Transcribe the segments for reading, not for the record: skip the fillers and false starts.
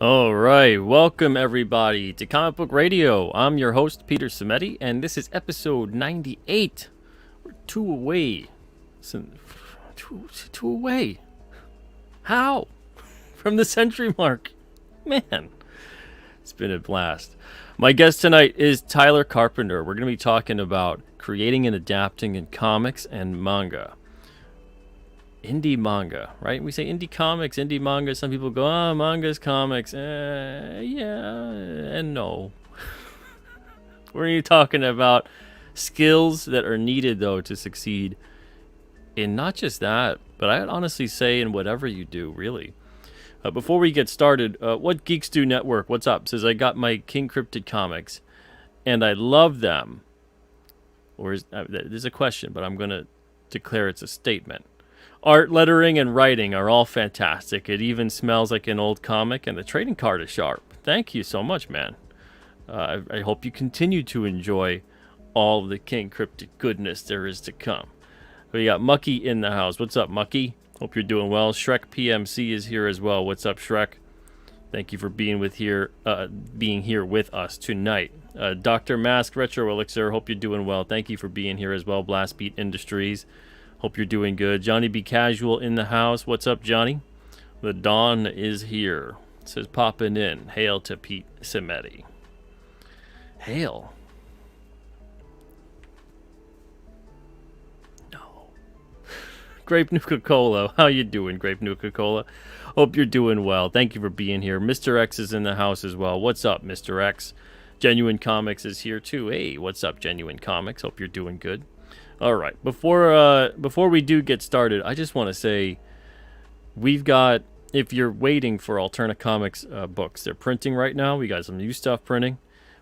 All right, welcome everybody to Comic Book Radio. I'm your host, Peter Cimetti, and this is episode 98. We're two away. Two away. How? From the century mark. Man, it's been a blast. My guest tonight is Tyler Carpenter. We're going to be talking about creating and adapting in comics and manga. Indie manga, right? We say indie comics, indie manga. Some people go, manga's comics. Yeah and no. We're talking about skills that are needed, though, to succeed in not just that, but I'd honestly say in whatever you do, really. Before we get started, What Geeks Do Network, what's up? Says, I got my King Cryptid comics, and I love them. Or there's a question, but I'm going to declare it's a statement. Art, lettering, and writing are all fantastic. It even smells like an old comic, and the trading card is sharp. Thank you so much, man. I hope you continue to enjoy all the King Cryptid goodness there is to come. We got Mucky in the house. What's up, Mucky? Hope you're doing well. Shrek PMC is here as well. What's up, Shrek? Thank you for being here with us tonight. Dr. Mask Retro Elixir, hope you're doing well. Thank you for being here as well. Blast Beat Industries. Hope you're doing good. Johnny B. Casual in the house. What's up, Johnny? The dawn is here. It says popping in. Hail to Pete Cimetti. Hail. No. Grape Nuka-Cola. How you doing, Grape Nuka-Cola? Hope you're doing well. Thank you for being here. Mr. X is in the house as well. What's up, Mr. X? Genuine Comics is here too. Hey, what's up, Genuine Comics? Hope you're doing good. All right, before we do get started, I just want to say we've got, if you're waiting for Alterna Comics books, they're printing right now. We got some new stuff printing.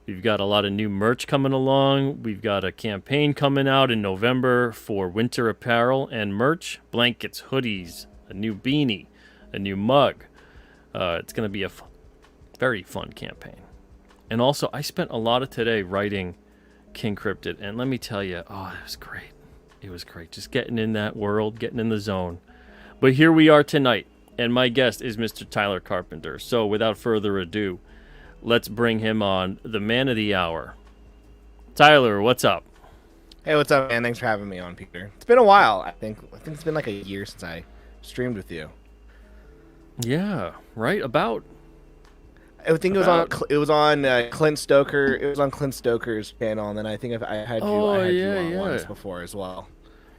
We've got a lot of new merch coming along. We've got a campaign coming out in November for winter apparel and merch, blankets, hoodies, a new beanie, a new mug. It's going to be a very fun campaign. And also, I spent a lot of today writing King Cryptid, and let me tell you, it was great. It was great just getting in that world, getting in the zone. But here we are tonight, and my guest is Mr. Tyler Carpenter. So without further ado, let's bring him on, the man of the hour. Tyler, what's up? Hey, what's up, man? Thanks for having me on, Peter. It's been a while. I think it's been like a year since I streamed with you. Yeah, right about. I think it was on Clint Stoker. It was on Clint Stoker's channel, and then I think I had you on once before as well.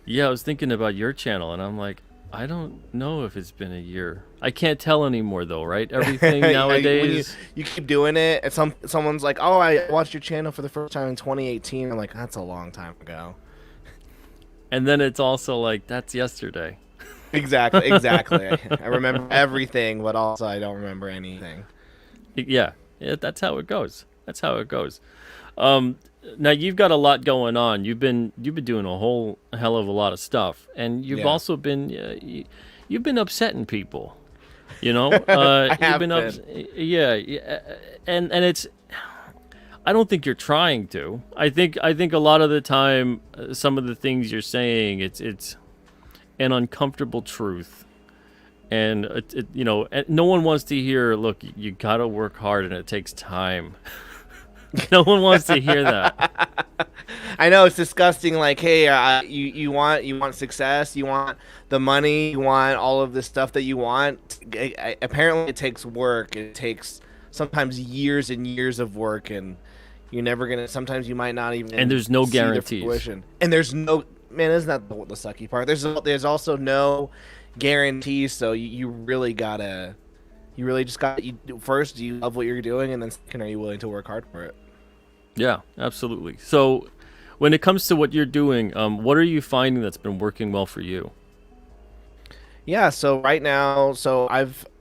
Yeah, I was thinking about your channel, and I'm like, I don't know if it's been a year. I can't tell anymore, though, right? Everything nowadays. When you keep doing it, and someone's like, "Oh, I watched your channel for the first time in 2018." I'm like, "That's a long time ago." And then it's also like, "That's yesterday." Exactly. I remember everything, but also I don't remember anything. Yeah, that's how it goes. Now you've got a lot going on. You've been doing a whole hell of a lot of stuff, and you've also been you've been upsetting people. You know, you've been and it's. I don't think you're trying to. I think a lot of the time, some of the things you're saying, it's an uncomfortable truth. And, no one wants to hear, look, you got to work hard and it takes time. No one wants to hear that. I know, it's disgusting. Like, hey, you want success, you want the money, you want all of the stuff that you want. Apparently it takes work. It takes sometimes years and years of work, and you're never going to, sometimes you might not even. And there's no guarantees. And there's no, man, isn't that the sucky part? There's also no guarantees, so you really just gotta first, do you love what you're doing, and then second, are you willing to work hard for it? Yeah, absolutely. So when it comes to what you're doing, what are you finding that's been working well for you? Yeah, so right now,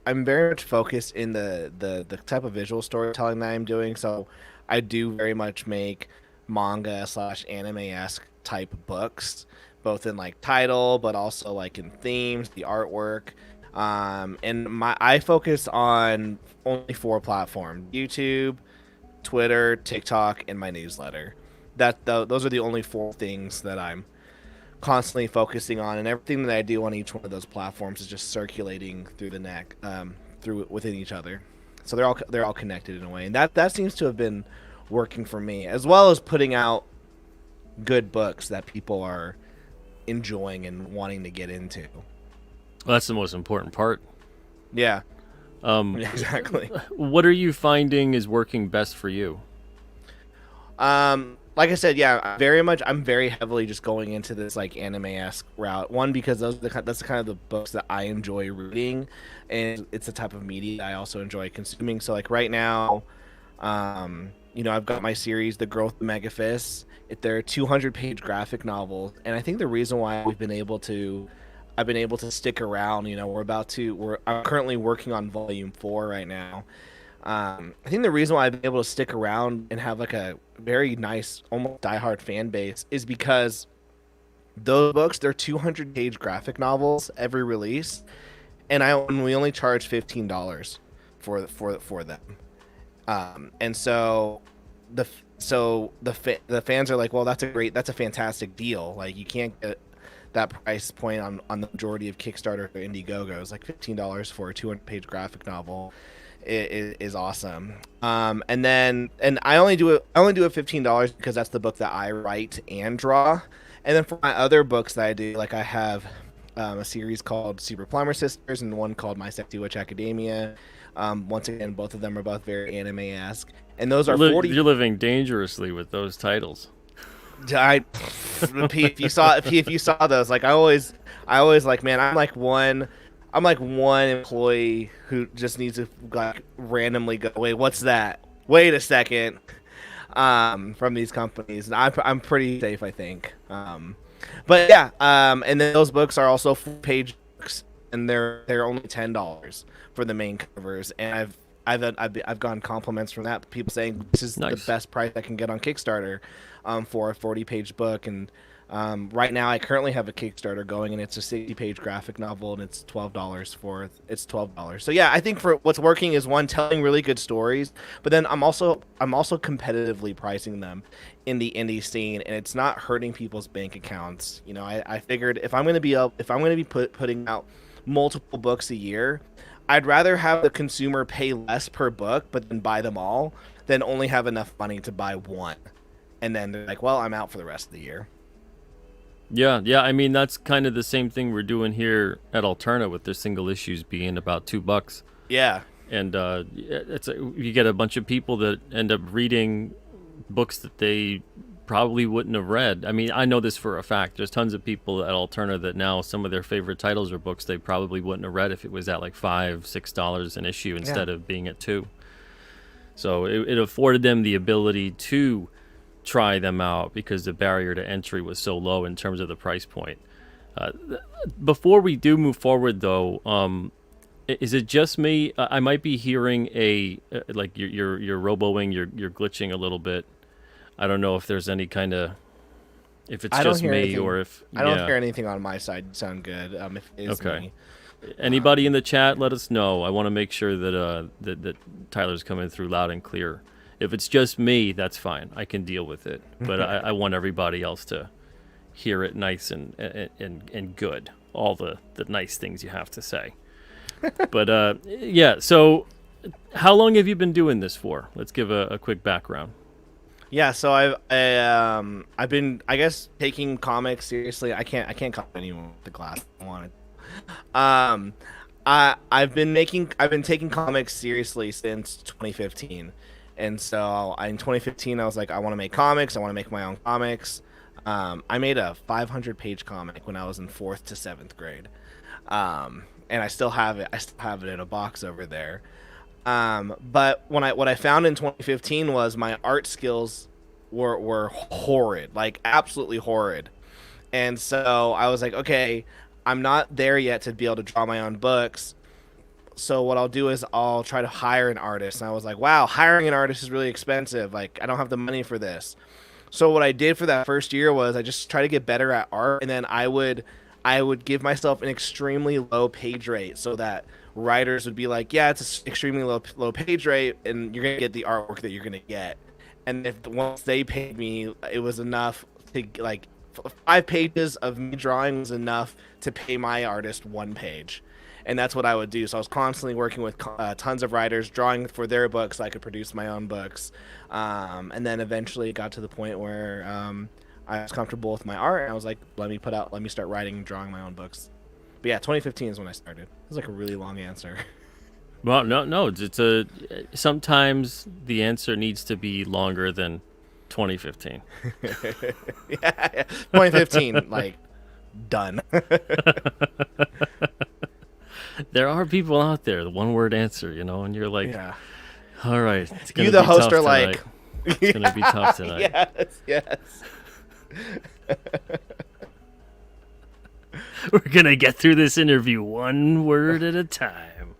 I'm very much focused in the type of visual storytelling that I'm doing. So I do very much make manga / anime-esque type books, both in like title, but also like in themes, the artwork. And I focus on only 4 platforms: YouTube, Twitter, TikTok, and my newsletter. Those are the only 4 things that I'm constantly focusing on, and everything that I do on each one of those platforms is just circulating through the neck, through within each other. So they're all connected in a way, and that seems to have been working for me, as well as putting out good books that people are enjoying and wanting to get into. Well, that's the most important part. Yeah. Exactly. What are you finding is working best for you? Like I said, yeah, I'm very heavily just going into this like anime-esque route. One, because that's the kind of the books that I enjoy reading, and it's the type of media I also enjoy consuming. So like right now, I've got my series, The Girl with the Mega Fists. They're 200-page graphic novels, and I think the reason why I've been able to stick around, I'm currently working on volume 4 right now. I think the reason why I've been able to stick around and have like a very nice, almost diehard fan base is because those books, they're 200-page graphic novels every release, and we only charge $15 for them. And so the fans are like, well, that's a fantastic deal. Like, you can't get that price point on the majority of Kickstarter or Indiegogo. It's like $15 for a 200-page graphic novel. Is awesome. And I only do it $15 because that's the book that I write and draw. And then for my other books that I do, like I have a series called Super Plumber Sisters and one called My Sexy Witch Academia. Once again, both of them are both very anime-esque, and those are 40. You're living dangerously with those titles. If you saw those, like I always like, man, I'm like one employee who just needs to like randomly go, wait, what's that? Wait a second, from these companies, and I'm pretty safe, I think. But yeah, and then those books are also full-page books, and they're only $10 for the main covers, and I've gotten compliments from that. People saying this is the best price I can get on Kickstarter, for a 40-page book. And right now I currently have a Kickstarter going, and it's a 60-page graphic novel, and it's $12. So yeah, I think for what's working is, one, telling really good stories, but then I'm also competitively pricing them in the indie scene, and it's not hurting people's bank accounts. I figured if I'm going to be putting out multiple books a year, I'd rather have the consumer pay less per book but then buy them all than only have enough money to buy one, and then they're like, well, I'm out for the rest of the year. Yeah. I mean, that's kind of the same thing we're doing here at Alterna with their single issues being about $2. Yeah. And you get a bunch of people that end up reading books that they probably wouldn't have read. I mean, I know this for a fact. There's tons of people at Alterna that now some of their favorite titles are books they probably wouldn't have read if it was at like $5-6 an issue instead of being at $2. So it afforded them the ability to try them out because the barrier to entry was so low in terms of the price point. Before we do move forward, though, is it just me? I might be hearing like you're roboing, you're glitching a little bit. I don't know if there's any kind of, if it's just me or if I don't hear anything on my side. You sound good. If it is me. Anybody in the chat, let us know. I want to make sure that that Tyler's coming through loud and clear. If it's just me, that's fine. I can deal with it. But I want everybody else to hear it nice and good. All the nice things you have to say. But yeah. So, how long have you been doing this for? Let's give a quick background. Yeah, so I've been, I guess, taking comics seriously. I can't copy anyone with the glass I wanted. I've been taking comics seriously since 2015, and so in 2015 I was like, I want to make comics. I want to make my own comics. I made a 500-page comic when I was in 4th to 7th grade, and I still have it. I still have it in a box over there. But what I found in 2015 was my art skills were horrid, like absolutely horrid. And so I was like, okay, I'm not there yet to be able to draw my own books. So what I'll do is I'll try to hire an artist. And I was like, wow, hiring an artist is really expensive. Like, I don't have the money for this. So what I did for that first year was I just tried to get better at art, and then I would I would give myself an extremely low page rate so that writers would be like, yeah, it's an extremely low page rate, and you're gonna get the artwork that you're gonna get. And if once they paid me, it was enough to like 5 pages of me drawing was enough to pay my artist 1 page. And that's what I would do. So I was constantly working with tons of writers, drawing for their books so I could produce my own books. And then eventually it got to the point where I was comfortable with my art, and I was like, let me start writing and drawing my own books. But yeah, 2015 is when I started. It was like a really long answer. Well, no, it's a sometimes the answer needs to be longer than 2015. Yeah, 2015, like done. There are people out there, the one-word answer, you know, and you're like, Yeah. all right, it's gonna You, the be host, tough are tonight. like, It's gonna be tough tonight. yes. We're gonna get through this interview one word at a time.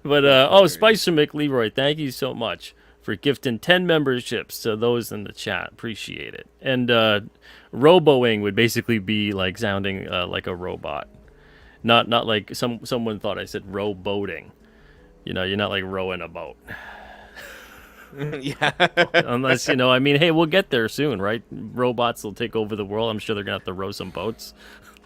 But Spicer McLeroy, thank you so much for gifting 10 memberships to those in the chat. Appreciate it. And roboing would basically be like sounding like a robot, not like someone thought I said rowboating. You know, you're not like rowing a boat. Yeah. Unless, you know, I mean, hey, we'll get there soon, right? Robots will take over the world. I'm sure they're gonna have to row some boats.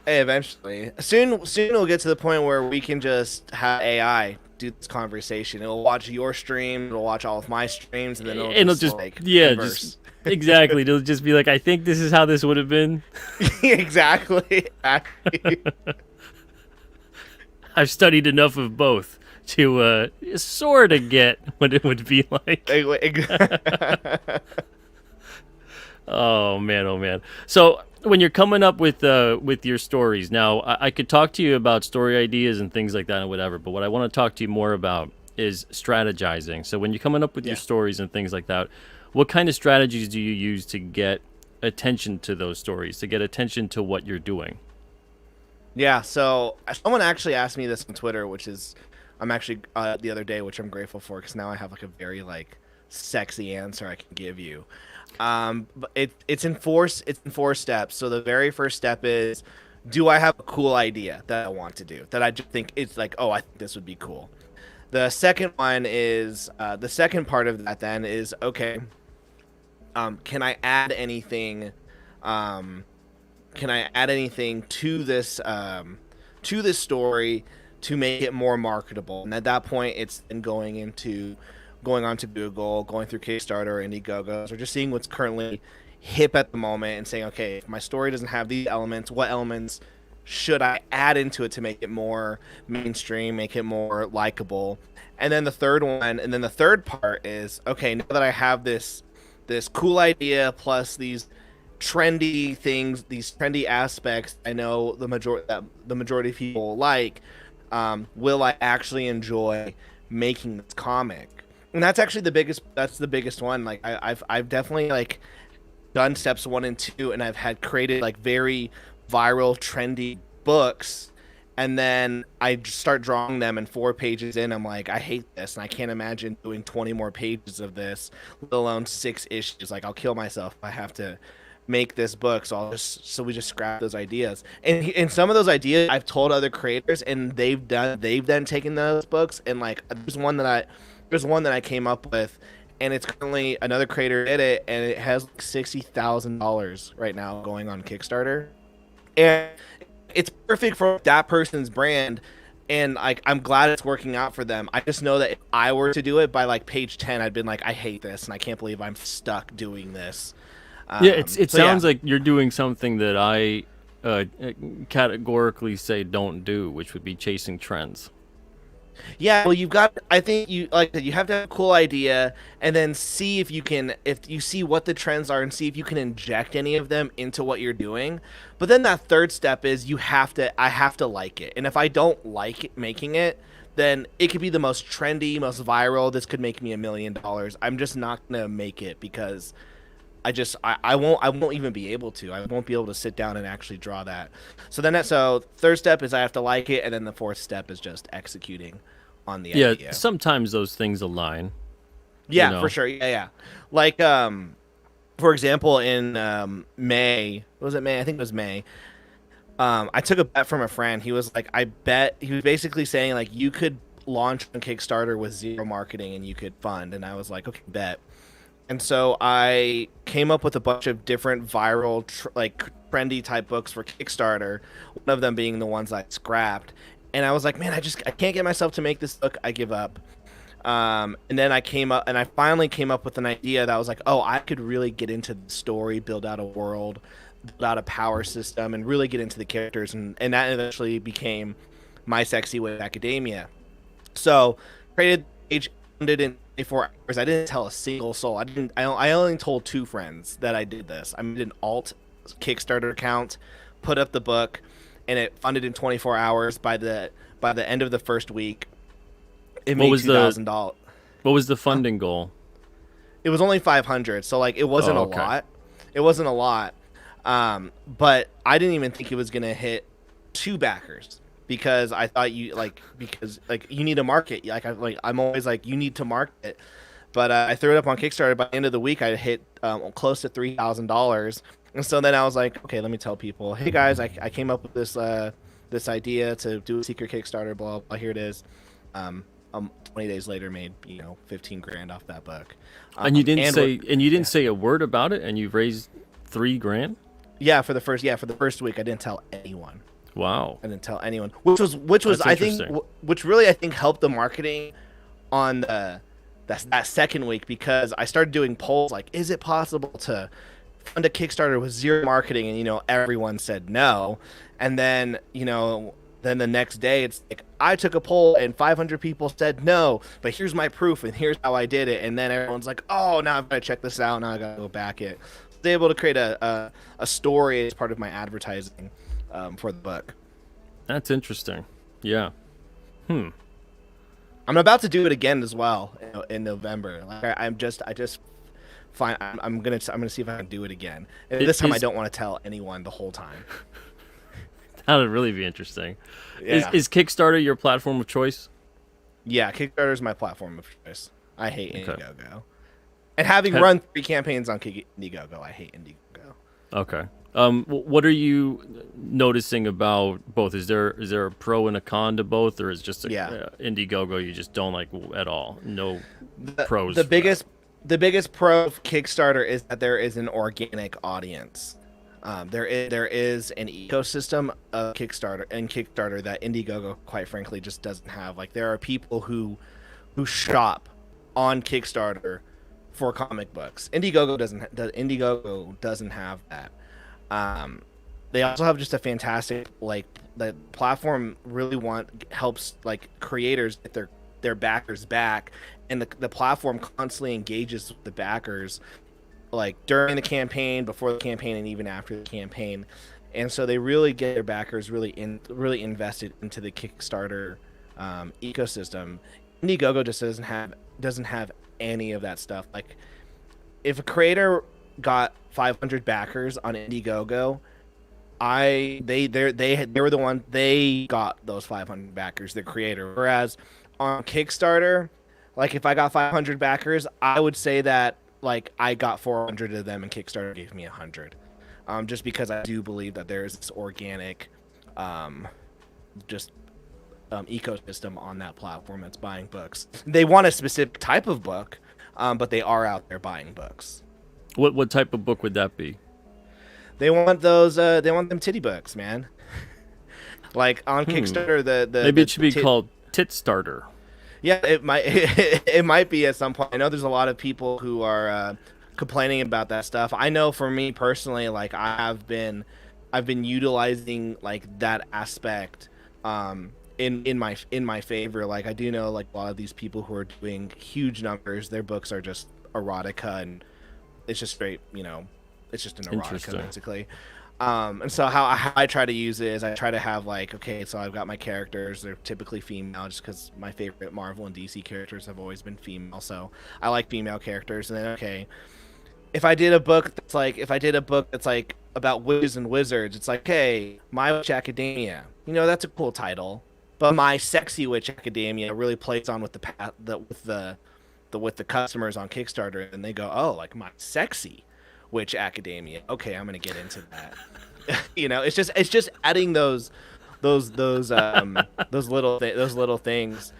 Hey, eventually. Soon we'll get to the point where we can just have AI do this conversation. It'll watch your stream, it'll watch all of my streams, and then it'll just like converse. Just exactly. It'll just be like, I think this is how this would have been. Exactly. I've studied enough of both to sort of get what it would be like. Oh man. So when you're coming up with your stories, now I could talk to you about story ideas and things like that and whatever, but what I want to talk to you more about is strategizing. So when you're coming up with your stories and things like that, what kind of strategies do you use to get attention to those stories, to get attention to what you're doing? Yeah, so someone actually asked me this on Twitter, which is I'm actually the other day, which I'm grateful for because now I have like a very like sexy answer I can give you. But it's in four steps. So the very first step is, do I have a cool idea that I want to do that I just think it's like, oh, I think this would be cool. The second one is the second part of that then is, okay, can I add anything? Can I add anything to this story to make it more marketable? And at that point, it's then going on to Google, going through Kickstarter or Indiegogo, or just seeing what's currently hip at the moment and saying, okay, if my story doesn't have these elements, what elements should I add into it to make it more mainstream, make it more likable? And then the third part is, okay, now that I have this cool idea plus these trendy things, these trendy aspects, I know the majority of people like, will I actually enjoy making this comic? And that's actually the biggest one. Like I've definitely like done steps 1 and 2, and I've had created like very viral, trendy books, and then I start drawing them, and 4 pages in, I'm like, I hate this, and I can't imagine doing 20 more pages of this, let alone 6 issues. Like, I'll kill myself if I have to make this book. So we just scrap those ideas. And some of those ideas I've told other creators, and they've then taken those books, and like there's one that I came up with, and it's currently another creator did it, and it has like $60,000 right now going on Kickstarter, and it's perfect for that person's brand. And like, I'm glad it's working out for them. I just know that if I were to do it by like page 10, I'd been like, I hate this, and I can't believe I'm stuck doing this. It sounds like you're doing something that I categorically say don't do, which would be chasing trends. Yeah, well, you have to have a cool idea, and then see if you see what the trends are, and see if you can inject any of them into what you're doing. But then that third step is I have to like it. And if I don't like it, making it, then it could be the most trendy, most viral. This could make me $1 million. I'm just not going to make it because I won't even be able to. I won't be able to sit down and actually draw that. So third step is I have to like it, and then the fourth step is just executing on the idea. Yeah, sometimes those things align. Yeah, you know? for sure. Yeah. Like for example, in May, was it May? I think it was May. I took a bet from a friend. He was like, I bet, he was basically saying like you could launch on Kickstarter with zero marketing and you could fund. And I was like, okay, bet. And so I came up with a bunch of different viral, like trendy type books for Kickstarter. One of them being the ones I scrapped. And I was like, man, I can't get myself to make this book. I give up. And then I finally came up with an idea that was like, oh, I could really get into the story, build out a world, build out a power system, and really get into the characters. And that eventually became My Sexy Witch Academia. So created the page, funded in 24 hours. I didn't tell a single soul. I only told 2 friends that I did this. I made an alt Kickstarter account, put up the book, and it funded in 24 hours. By the end of the first week, it made $2,000. What was the funding goal? It was only 500, so like it wasn't a lot. It wasn't a lot, but I didn't even think it was gonna hit 2 backers because I thought because you need to market. I'm always like, you need to market. But I threw it up on Kickstarter. By the end of the week, I hit close to $3,000. And so then I was like, okay, let me tell people, hey guys, I came up with this idea to do a secret Kickstarter. Blah blah. Here it is. 20 days later, made 15 grand off that book. And you didn't say a word about it, and you've raised $3 grand. Yeah, for the first week, I didn't tell anyone. Wow. I didn't tell anyone, which was I think which really I think helped the marketing on that second week, because I started doing polls like, is it possible to fund a Kickstarter with zero marketing? And everyone said no. And then then the next day it's like, I took a poll and 500 people said no, but here's my proof and here's how I did it. And then everyone's like, oh, now I've got to check this out. Now I got to go back it. So I was able to create a story as part of my advertising for the book. That's interesting. Yeah. I'm about to do it again as well in November. Like I'm gonna see if I can do it again. And this time I don't want to tell anyone the whole time. That would really be interesting. Yeah. Is Kickstarter your platform of choice? Yeah, Kickstarter is my platform of choice. I hate Indiegogo. And having run 3 campaigns on Indiegogo, I hate Indiegogo. Okay. What are you noticing about both? Is there a pro and a con to both, or is just Indiegogo you just don't like at all? No pros. The biggest pro of Kickstarter is that there is an organic audience. There is an ecosystem of Kickstarter that Indiegogo, quite frankly, just doesn't have. Like, there are people who shop on Kickstarter for comic books. Indiegogo doesn't have that. They also have just a fantastic, the platform really helps creators get their backers back, and the platform constantly engages with the backers during the campaign, before the campaign, and even after the campaign. And so they really get their backers really invested into the Kickstarter ecosystem. Indiegogo just doesn't have any of that stuff. Like, if a creator got 500 backers on Indiegogo, they were the one, they got those 500 backers, the creator. Whereas on Kickstarter, if I got 500 backers, I would say that I got 400 of them, and Kickstarter gave me 100. Just because I do believe that there is this organic ecosystem on that platform that's buying books. They want a specific type of book, but they are out there buying books. What type of book would that be? They want those. They want them titty books, man. On Kickstarter, maybe it should be called Tit Starter. Yeah, it might. It might be at some point. I know there's a lot of people who are complaining about that stuff. I know for me personally, I've been utilizing that aspect in my favor. I do know a lot of these people who are doing huge numbers, their books are just erotica, and it's just straight, it's just an erotica basically. And so how I try to use it is I try to have so I've got my characters, they're typically female, just because my favorite Marvel and DC characters have always been female, so I like female characters. And then if I did a book that's about witches and wizards, it's hey, My Witch Academia, that's a cool title, but My Sexy Witch Academia really plays on with the customers on Kickstarter, and they go, oh, My Sexy Witch Academia. Okay, I'm gonna get into that. It's just adding those little things.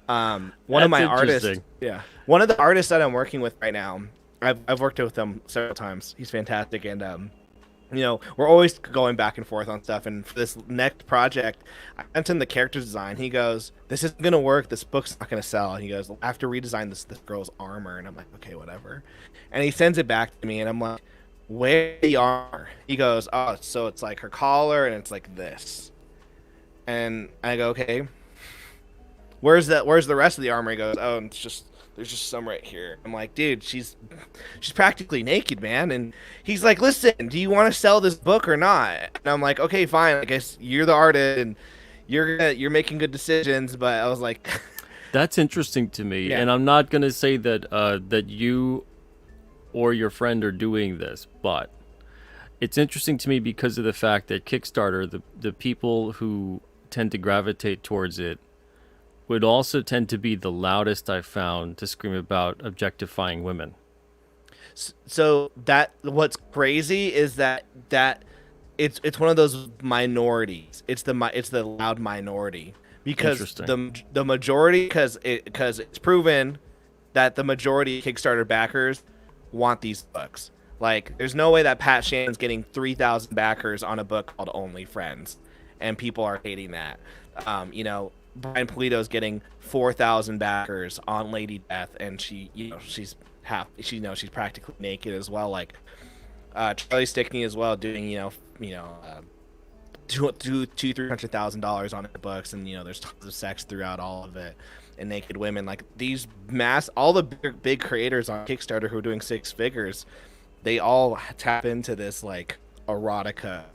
One of That's my artists, interesting. yeah, one of the artists that I'm working with right now, I've worked with him several times. He's fantastic, and we're always going back and forth on stuff. And for this next project, I sent him the character design. He goes, "This isn't gonna work. This book's not gonna sell." And he goes, "I have to redesign this girl's armor." And I'm like, "Okay, whatever." And he sends it back to me, and I'm like, "Where's the armor?" He goes, "Oh, so it's like her collar, and it's like this." And I go, "Okay, where's the rest of the armor?" He goes, "Oh, it's just there's just some right here." I'm like, "Dude, she's practically naked, man." And he's like, "Listen, do you want to sell this book or not?" And I'm like, "Okay, fine. I guess you're the artist and you're making good decisions." But I was like, That's interesting to me, Yeah. and I'm not gonna say that that you or your friend are doing this, but it's interesting to me because of the fact that Kickstarter, the people who tend to gravitate towards it, would also tend to be the loudest I've found to scream about objectifying women. so that what's crazy is that it's one of those minorities. It's the loud minority because Interesting. the majority because it's proven that the majority of Kickstarter backers want these books. Like, there's no way that Pat Shannon's getting 3,000 backers on a book called Only Friends, and people are hating that. Brian Polito's getting 4,000 backers on Lady Death, and she's practically naked as well. Like, Charlie Stickney as well, doing $300,000 on her books, and there's tons of sex throughout all of it, and naked women. Like, all the big creators on Kickstarter who are doing six figures, they all tap into this like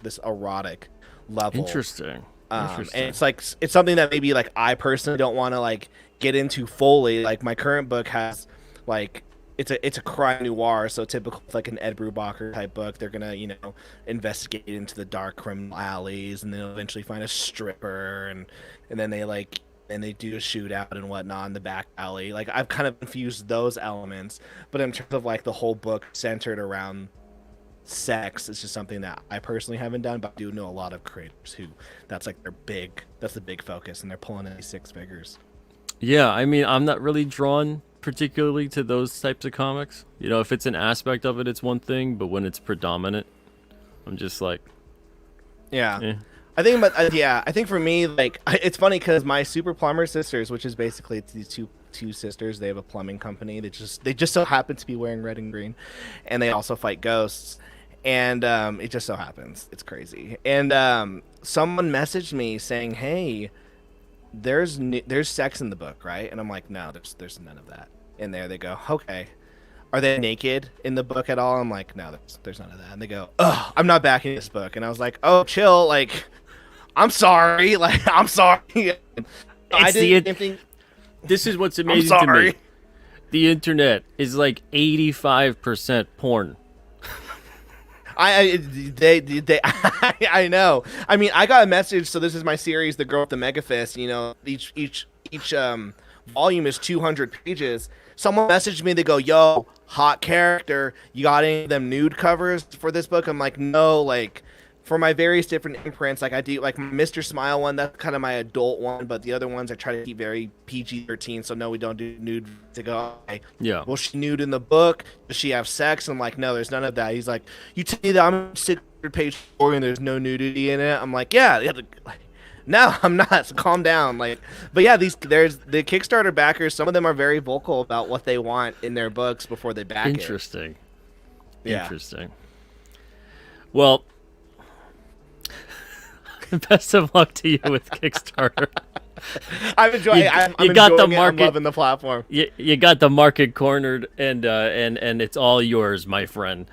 this erotic level. Interesting. And Interesting. it's something that maybe like I personally don't want to like get into fully. Like, my current book has like it's a crime noir, so typical like an Ed Brubaker type book. They're gonna investigate into the dark criminal alleys, and then they'll eventually find a stripper, and then they do a shootout and whatnot in the back alley. Like, I've kind of infused those elements, but in terms of like the whole book centered around sex, it's just something that I personally haven't done, but I do know a lot of creators who that's the big focus, and they're pulling in these six figures. Yeah, I mean, I'm not really drawn particularly to those types of comics. If it's an aspect of it, it's one thing, but when it's predominant, I'm just like, Yeah. eh. I think for me, like, it's funny because my Super Plumber Sisters, which is basically it's these two sisters, they have a plumbing company. They just so happen to be wearing red and green, and they also fight ghosts. And it just so happens it's crazy. And someone messaged me saying, "Hey, there's sex in the book, right?" And I'm like, "No, there's none of that in there." They go, "Okay." "Are they naked in the book at all?" I'm like, "No, there's none of that." And they go, "Oh, I'm not backing this book." And I was like, "Oh, chill. Like, I'm sorry. Like, I'm sorry." I It's the didn't think. this is what's I'm amazing to me. sorry. The internet is like 85% porn. I know. I mean, I got a message. So this is my series, The Girl with the Mega Fist. Each volume is 200 pages. Someone messaged me. They go, "Yo, hot character. You got any of them nude covers for this book?" I'm like, "No, like." For my various different imprints, like I do, like my Mr. Smile one, that's kind of my adult one, but the other ones I try to keep very PG-13, so no, we don't do nude. To go, okay, Yeah. well, she nude in the book? Does she have sex? I'm like, "No, there's none of that." He's like, "You tell me that I'm a 600-page story and there's no nudity in it?" I'm like, "Yeah, yeah." No, I'm not. So calm down. Like, but yeah, there's the Kickstarter backers. Some of them are very vocal about what they want in their books before they back it. Interesting. Yeah. Interesting. Well, best of luck to you with Kickstarter. I'm enjoying. You- I'm you got the enjoying it. I'm market- loving the platform. You got the market cornered, and it's all yours, my friend.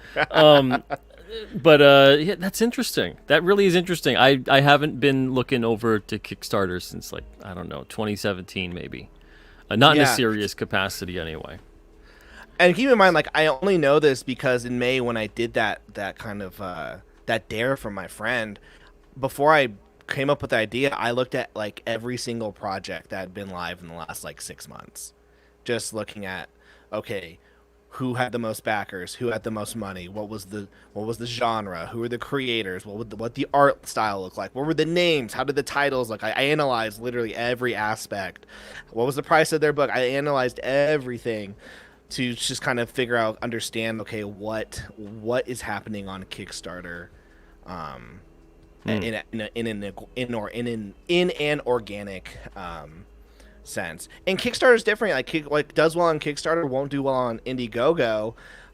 But yeah, that's interesting. That really is interesting. I haven't been looking over to Kickstarter since, like, I don't know, 2017 maybe. Not in a Yeah. serious capacity anyway. And keep in mind, like, I only know this because in May when I did that kind of that dare from my friend, before I came up with the idea, I looked at like every single project that had been live in the last like 6 months, just looking at, okay, who had the most backers, who had the most money, what was the genre, who were the creators, what the art style looked like, what were the names, how did the titles look. I analyzed literally every aspect. What was the price of their book? I analyzed everything to just kind of figure out, understand, okay, what is happening on Kickstarter, in an organic sense. And Kickstarter is different. Like does well on Kickstarter won't do well on Indiegogo.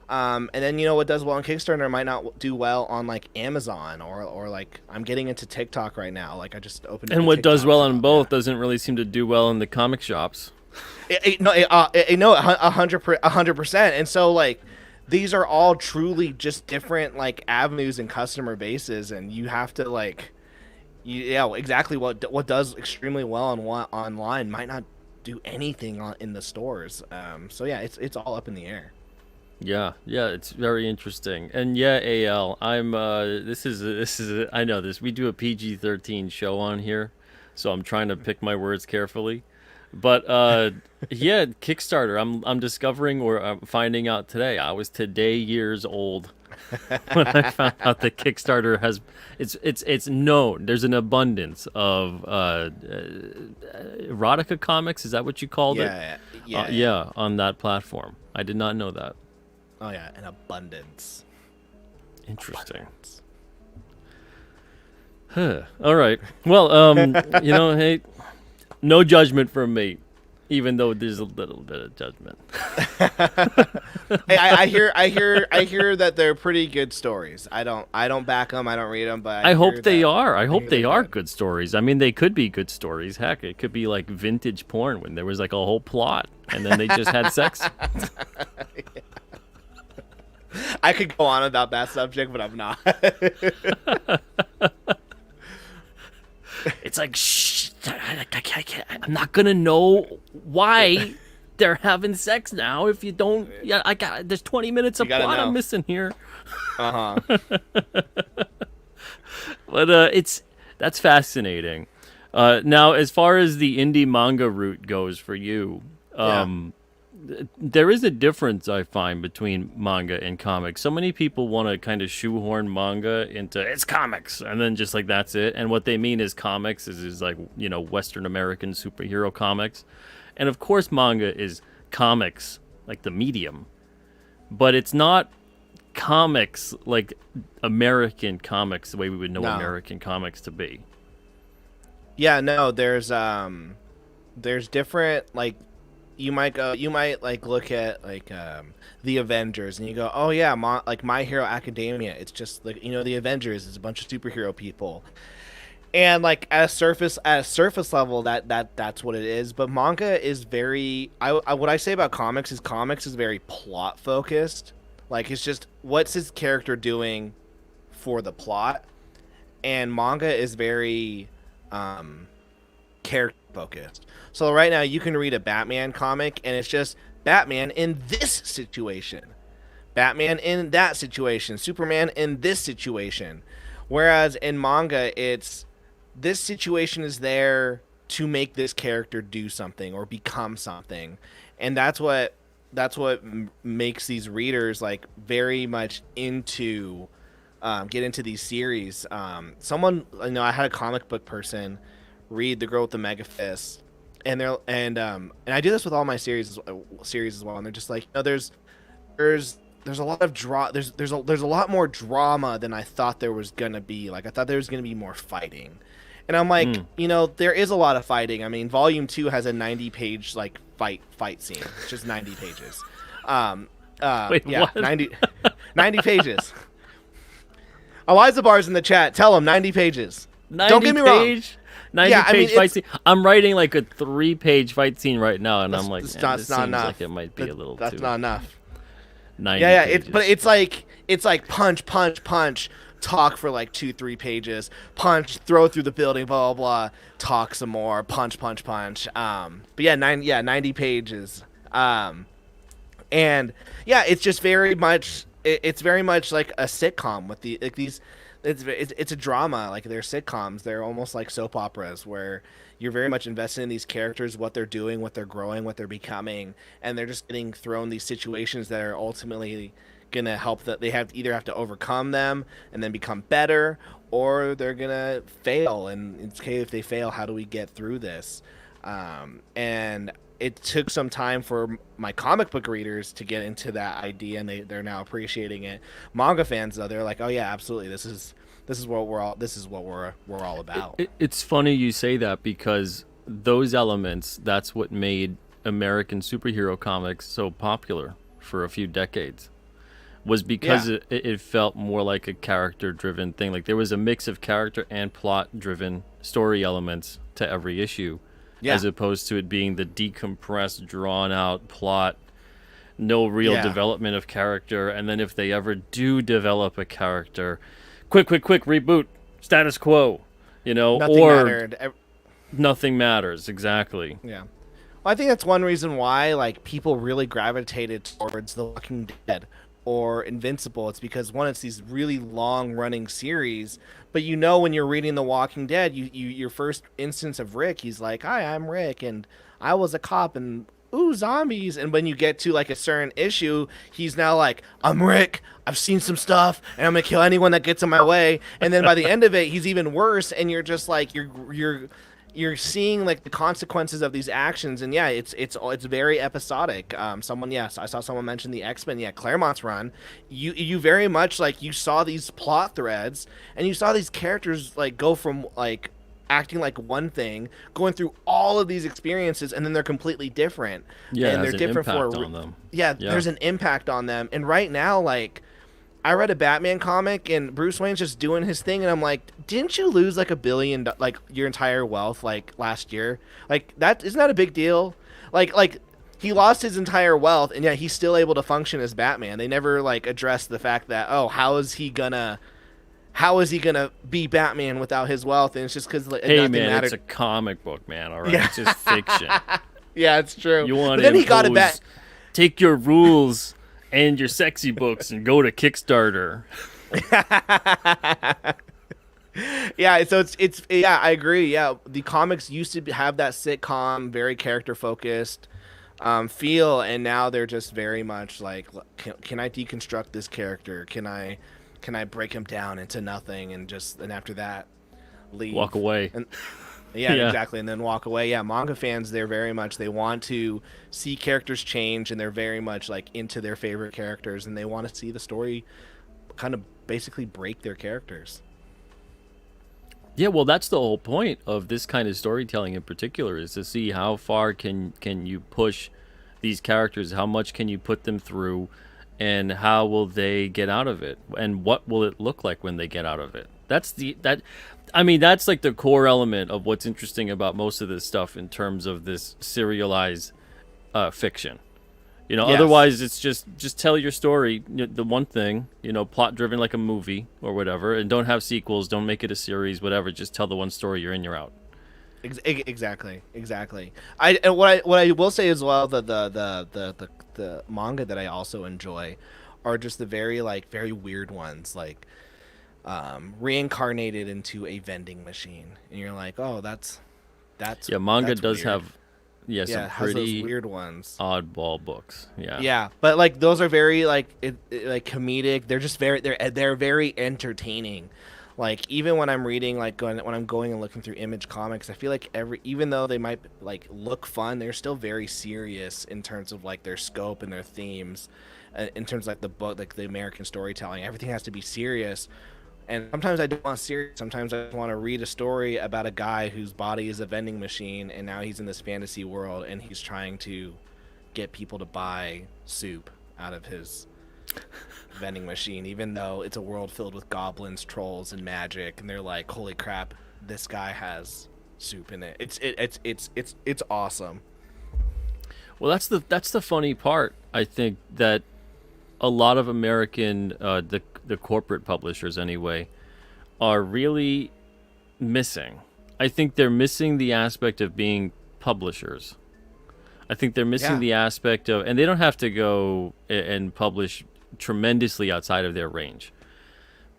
And then what does well on Kickstarter might not do well on like Amazon or like I'm getting into TikTok right now. Like I just opened. And what does well on both doesn't really seem to do well in the comic shops. No, 100%. And so like these are all truly just different like avenues and customer bases, and you have to like. Exactly. What does extremely well on online might not do anything in the stores. So yeah, it's all up in the air. Yeah, it's very interesting. And yeah, AL, I'm this is I know this. We do a PG-13 show on here, so I'm trying to pick my words carefully. But yeah, Kickstarter. I'm discovering, or I'm finding out today. I was today years old when I found out that Kickstarter has it's known. There's an abundance of erotica comics. Is that what you called it? Yeah, on that platform. I did not know that. Oh yeah, an abundance. Interesting. Huh. All right. Well, hey, no judgment from me, even though there's a little bit of judgment. Hey, I hear that they're pretty good stories. I don't back them. I don't read them, but I hope they are. I hope they are good stories. I mean, they could be good stories. Heck, it could be like vintage porn when there was like a whole plot and then they just had sex. I could go on about that subject, but I'm not. It's like, shh, I'm not gonna know why they're having sex now if you don't. Yeah, there's 20 minutes of plot I'm missing here. But that's fascinating. Now, as far as the indie manga route goes for you, there is a difference I find between manga and comics. So many people want to kind of shoehorn manga into it's comics, and then just like that's it. And what they mean is comics is like Western American superhero comics, and of course manga is comics like the medium, but it's not comics like American comics the way we would know American comics to be. Yeah, no, there's different like. You might like look at like the Avengers and you go, oh yeah, like My Hero Academia. It's just like the Avengers is a bunch of superhero people, and like at a surface level that's what it is. But manga is very what I say about comics is very plot focused. Like it's just what's his character doing for the plot, and manga is very character focused. So right now you can read a Batman comic and it's just Batman in this situation, Batman in that situation, Superman in this situation. Whereas in manga, it's this situation is there to make this character do something or become something. And that's what makes these readers like very much into get into these series. Someone, I had a comic book person read The Girl with the Mega Fist. And I do this with all my series as well. And they're just like, there's a lot of there's a lot more drama than I thought there was gonna be. Like I thought there was gonna be more fighting, and I'm like, there is a lot of fighting. I mean, Volume 2 has a 90-page like fight scene, it's just 90 pages. Wait, yeah, what? 90 pages. Eliza Bar's in the chat. Tell him 90 pages. 90 Don't get me wrong. 90-page fight scene. I'm writing like a 3-page fight scene right now, and I'm like, it's not enough. Like it might be a little that's too. Not enough. 90 yeah. pages. But it's like punch, talk for like 2-3 pages, punch, throw through the building, blah blah blah, talk some more, punch. But yeah, 90 pages. And yeah, it's just very much. It's very much like a sitcom with these it's a drama. Like they're sitcoms. They're almost like soap operas where you're very much invested in these characters, what they're doing, what they're growing, what they're becoming, and they're just getting thrown these situations that are ultimately gonna help that they have either have to overcome them and then become better, or they're gonna fail. And it's okay if they fail. How do we get through this? And it took some time for my comic book readers to get into that idea, and they're now appreciating it. Manga fans though, they're like, oh yeah, absolutely, this is what we're all about. It's funny you say that because those elements, that's what made American superhero comics so popular for a few decades. Was because Yeah, it felt more like a character driven thing. Like there was a mix of character and plot driven story elements to every issue, yeah, as opposed to it being the decompressed, drawn out plot, no real yeah. development of character. And then if they ever do develop a character, quick, reboot, status quo, Nothing or mattered. nothing matters. Exactly. Yeah. Well, I think that's one reason why like people really gravitated towards The Walking Dead or Invincible. It's because one, it's these really long running series, but when you're reading The Walking Dead, your first instance of Rick, he's like, "Hi, I'm Rick, and I was a cop, and ooh, zombies." And when you get to like a certain issue, he's now like, "I'm Rick. I've seen some stuff, and I'm gonna kill anyone that gets in my way." And then by the end of it, he's even worse, and you're just like, you're seeing like the consequences of these actions. And yeah, it's very episodic. Yes, I saw someone mention the X-Men. Yeah, Claremont's run, you very much like you saw these plot threads, and you saw these characters like go from like acting like one thing, going through all of these experiences, and then they're completely different. Yeah, it And they're has an different impact for on them. yeah, Yeah. there's an impact on them. And right now, like, I read a Batman comic and Bruce Wayne's just doing his thing, and I'm like, didn't you lose like $1 billion, like your entire wealth, like last year? Like that isn't that a big deal? Like he lost his entire wealth, and yet he's still able to function as Batman. They never like addressed the fact that, oh, how is he gonna be Batman without his wealth? And it's just because like, Hey nothing man, mattered. it's a comic book, man. All right, Yeah. it's just fiction. Yeah, it's true. You want But to then he got it back. impose, take your rules and your sexy books and go to Kickstarter. Yeah, so it's yeah, I agree. Yeah, the comics used to have that sitcom, very character focused feel, and now they're just very much like, can I deconstruct this character? Can I break him down into nothing, and after that leave, Walk away. and yeah, Yeah. exactly, and then walk away. Yeah, manga fans, they're very much, they want to see characters change, and they're very much like into their favorite characters, and they want to see the story kind of basically break their characters. Yeah, well, that's the whole point of this kind of storytelling in particular is to see how far can you push these characters, how much can you put them through, and how will they get out of it, and what will it look like when they get out of it. That's like the core element of what's interesting about most of this stuff in terms of this serialized fiction. Yes. Otherwise it's just tell your story, the one thing, plot driven like a movie or whatever, and don't have sequels, don't make it a series, whatever. Just tell the one story. You're in, you're out. Exactly. And what I will say as well, the manga that I also enjoy are just the very weird ones, like reincarnated into a vending machine, and you're like, oh, that's Yeah, manga that's does weird. have Yeah, some it has those pretty weird ones. oddball books. Yeah. Yeah, but like those are very like comedic. They're just they're very entertaining. Like even when I'm reading, like when I'm going and looking through Image Comics, I feel like even though they might like look fun, they're still very serious in terms of like their scope and their themes. In terms of like the book, like the American storytelling, everything has to be serious. And sometimes I don't want serious. Sometimes I want to read a story about a guy whose body is a vending machine, and now he's in this fantasy world, and he's trying to get people to buy soup out of his vending machine, even though it's a world filled with goblins, trolls, and magic. And they're like, "Holy crap, this guy has soup in it." It's awesome. Well, that's the funny part. I think that a lot of American the corporate publishers anyway are really missing. I think they're missing the aspect of being publishers. I think they're missing Yeah. the aspect of, and they don't have to go and publish tremendously outside of their range.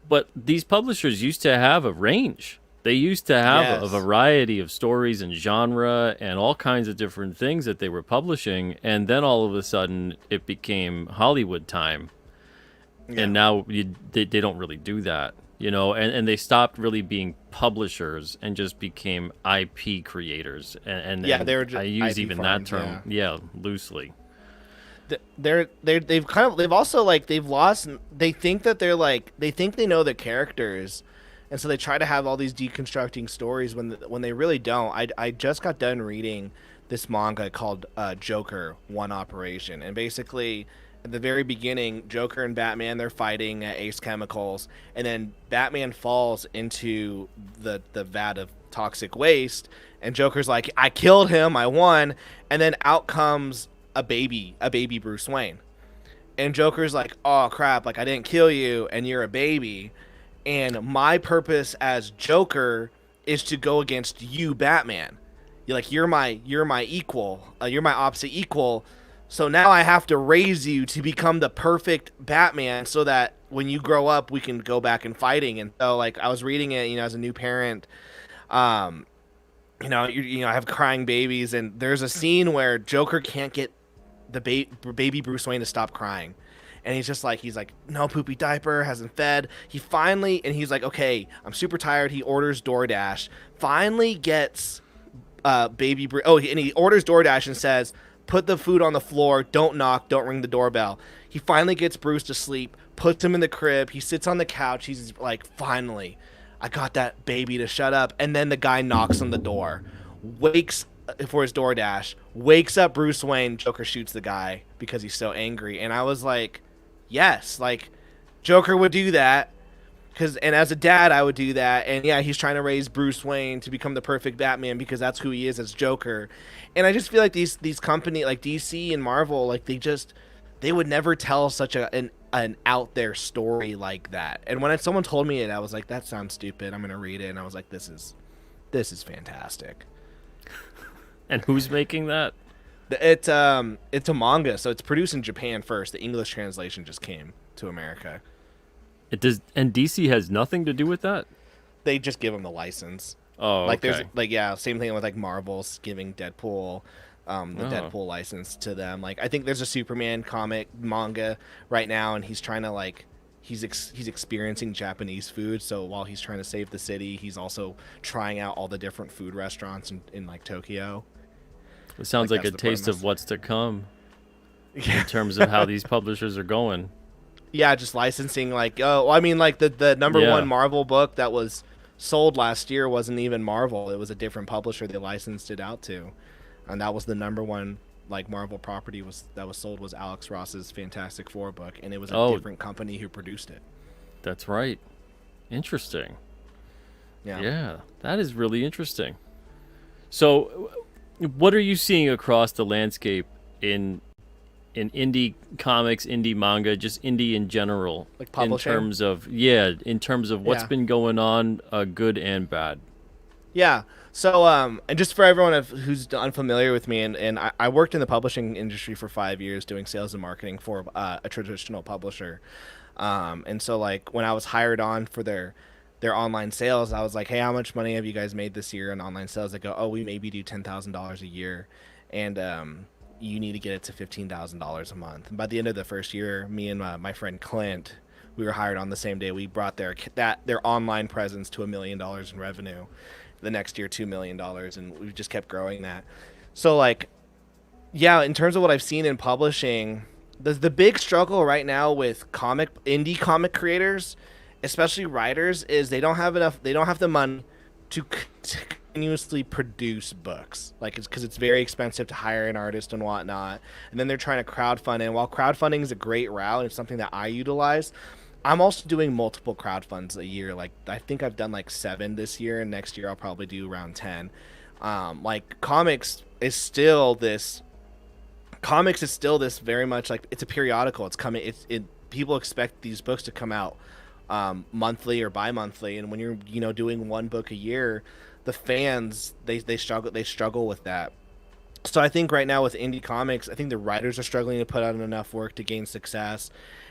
But these publishers used to have a range. They used to have a Yes. variety of stories and genre and all kinds of different things that they were publishing. And then all of a sudden, it became Hollywood time. And Yeah. now they don't really do that, and they stopped really being publishers and just became IP creators. Yeah, And they're I just use IP even that farms. term, Yeah. yeah, loosely. They've also like they've lost. They think that they think they know the characters, and so they try to have all these deconstructing stories when they really don't. I just got done reading this manga called Joker One Operation, and basically at the very beginning, Joker and Batman, they're fighting at Ace Chemicals, and then Batman falls into the vat of toxic waste, and Joker's like, I killed him, I won, and then out comes a baby Bruce Wayne. And Joker's like, oh crap, like I didn't kill you and you're a baby. And my purpose as Joker is to go against you, Batman. You're my equal. You're my opposite equal. So now I have to raise you to become the perfect Batman so that when you grow up we can go back and fighting. And so like I was reading it, as a new parent, um I have crying babies, and there's a scene where Joker can't get the baby Bruce Wayne to stop crying. And he's like, no, poopy diaper, hasn't fed. And he's like, okay, I'm super tired. He orders DoorDash, finally gets baby Bruce. Oh, and he orders DoorDash and says, put the food on the floor, don't knock, don't ring the doorbell. He finally gets Bruce to sleep, puts him in the crib. He sits on the couch. He's like, finally, I got that baby to shut up. And then the guy knocks on the door, wakes for his DoorDash, wakes up Bruce Wayne. Joker shoots the guy because he's so angry. And I was like, yes, like Joker would do that. And as a dad, I would do that. And yeah, he's trying to raise Bruce Wayne to become the perfect Batman because that's who he is as Joker. And I just feel like these company like DC and Marvel, like they would never tell such an out there story like that. And when someone told me it, I was like, that sounds stupid. I'm gonna read it. And I was like, this is fantastic. And who's making that? It's a manga, so it's produced in Japan first. The English translation just came to America. It does, and DC has nothing to do with that. They just give them the license. Oh, Like okay. there's like yeah, same thing with like Marvel's giving Deadpool the Oh, Deadpool license to them. Like I think there's a Superman comic manga right now, and he's trying to like he's experiencing Japanese food. So while he's trying to save the city, he's also trying out all the different food restaurants in like Tokyo. it sounds like That's a the taste premise. of what's to come Yeah, in terms of how these publishers are going. yeah, just licensing like I mean like the number Yeah. one Marvel book that was sold last year wasn't even Marvel. It was a different publisher they licensed it out to, and that was the number one like Marvel property that was sold was Alex Ross's Fantastic Four book, and it was a Oh, different company who produced it. that's right. Interesting. Yeah. Yeah, that is really interesting. So, what are you seeing across the landscape in indie comics, indie manga, just indie in general, Like publishing? in terms of what's Yeah. been going on, good and bad. Yeah. So, and just for everyone who's unfamiliar with me, and I worked in the publishing industry for 5 years doing sales and marketing for a traditional publisher. And so, like, when I was hired on for their online sales, I was like, hey, how much money have you guys made this year in online sales? They go, oh, we maybe do $10,000 a year. And, you need to get it to $15,000 a month. And by the end of the first year, me and my friend Clint, we were hired on the same day. We brought their online presence to $1 million in revenue. The next year, $2 million, and we just kept growing that. So like, yeah, in terms of what I've seen in publishing, the big struggle right now with indie comic creators, especially writers, is they don't have the money to continuously produce books. Like it's because it's very expensive to hire an artist and whatnot, and then they're trying to crowdfund. And while crowdfunding is a great route, it's something that I utilize. I'm also doing multiple crowdfunds a year. Like I think I've done like 7 this year, and next year I'll probably do around 10. Like comics is still this very much like it's a periodical. It's coming. People expect these books to come out monthly or bi-monthly, and when you're doing one book a year, the fans they struggle with that. So I think right now with indie comics, I think the writers are struggling to put out enough work to gain success.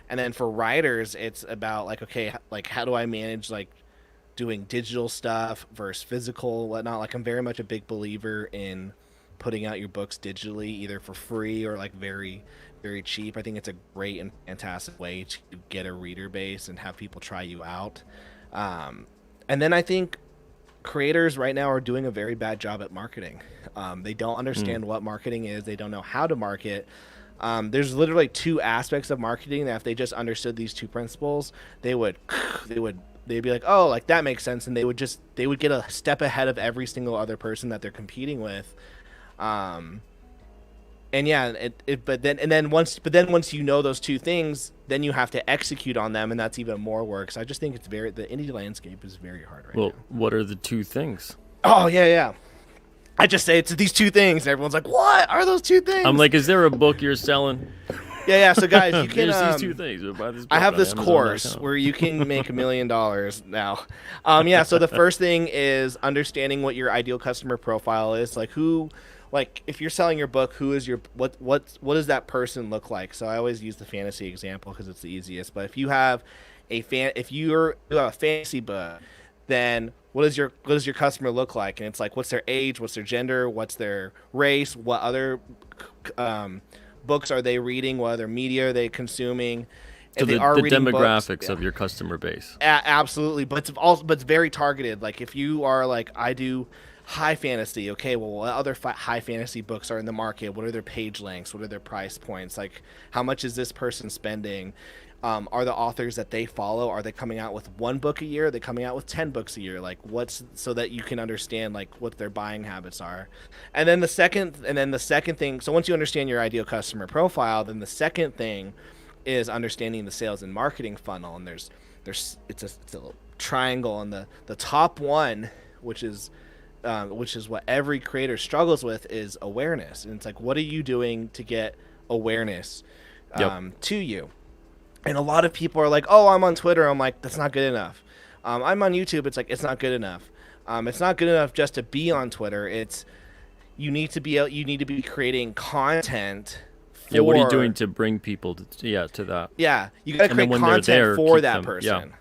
And then for writers, it's about like, okay, like how do I manage like doing digital stuff versus physical, whatnot. Like I'm very much a big believer in putting out your books digitally, either for free or like very, very cheap. I think it's a great and fantastic way to get a reader base and have people try you out. Um, and then I think creators right now are doing a very bad job at marketing. They don't understand what marketing is. They don't know how to market. There's literally two aspects of marketing that if they just understood these two principles, they would they'd be like, oh, like that makes sense, and they would get a step ahead of every single other person that they're competing with. And yeah, but then once you know those two things, then you have to execute on them, and that's even more work. So I just think the indie landscape is very hard right now. Well, what are the two things? Oh yeah. I just say it's these two things, and everyone's like, "What are those two things?" I'm like, is there a book you're selling? Yeah. So guys, you can. There's these two things. Buy this book I have on this Amazon.com. course where you can make $1 million now. Yeah. So the first thing is understanding what your ideal customer profile is. Like if you're selling your book, who is your what does that person look like? So I always use the fantasy example because it's the easiest. But if you have you have a fantasy book, then what does your customer look like? And it's like, what's their age, what's their gender, what's their race, what other books are they reading, what other media are they consuming? So the demographics of your customer base. Absolutely, but it's very targeted. Like if you are like, I do high fantasy, okay, well, what other high fantasy books are in the market? What are their page lengths? What are their price points? Like, how much is this person spending? Are the authors that they follow, are they coming out with one book a year? Are they coming out with 10 books a year? Like so that you can understand like what their buying habits are. And then the second thing, so once you understand your ideal customer profile, then the second thing is understanding the sales and marketing funnel. And it's a little triangle, and the top one, which is what every creator struggles with, is awareness. And it's like, what are you doing to get awareness to you? And a lot of people are like, oh, I'm on Twitter. I'm like, that's not good enough. I'm on YouTube. It's like, it's not good enough. It's not good enough just to be on Twitter. You need to be creating content. What are you doing to bring people to that? Yeah, you got to create content for that person.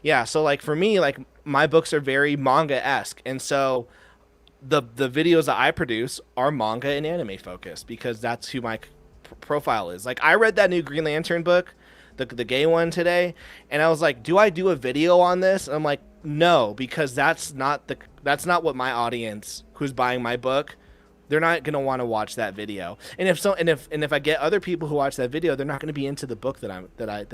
Yeah. So like for me, like my books are very manga-esque, and so the videos that I produce are manga and anime focused because that's who my profile is. Like I read that new Green Lantern book, the gay one, today, and I was like, do I do a video on this? And I'm like, no, because that's not what my audience who's buying my book, they're not going to want to watch that video. And if I get other people who watch that video, they're not going to be into the book that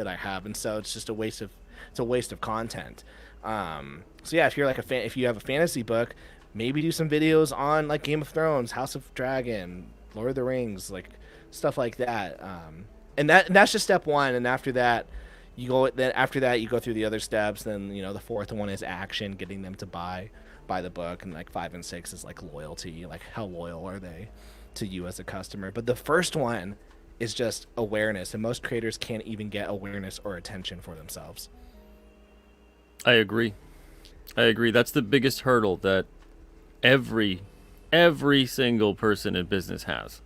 I have, and so it's just a waste of content. So yeah, if you're like if you have a fantasy book, maybe do some videos on like Game of Thrones, House of Dragon, Lord of the Rings, like stuff like that. And that's just step one. And after that, you go through the other steps. Then the fourth one is action, getting them to buy the book, and like 5 and 6 is like loyalty, like how loyal are they to you as a customer. But the first one is just awareness, and most creators can't even get awareness or attention for themselves. I agree. That's the biggest hurdle that every single person in business has.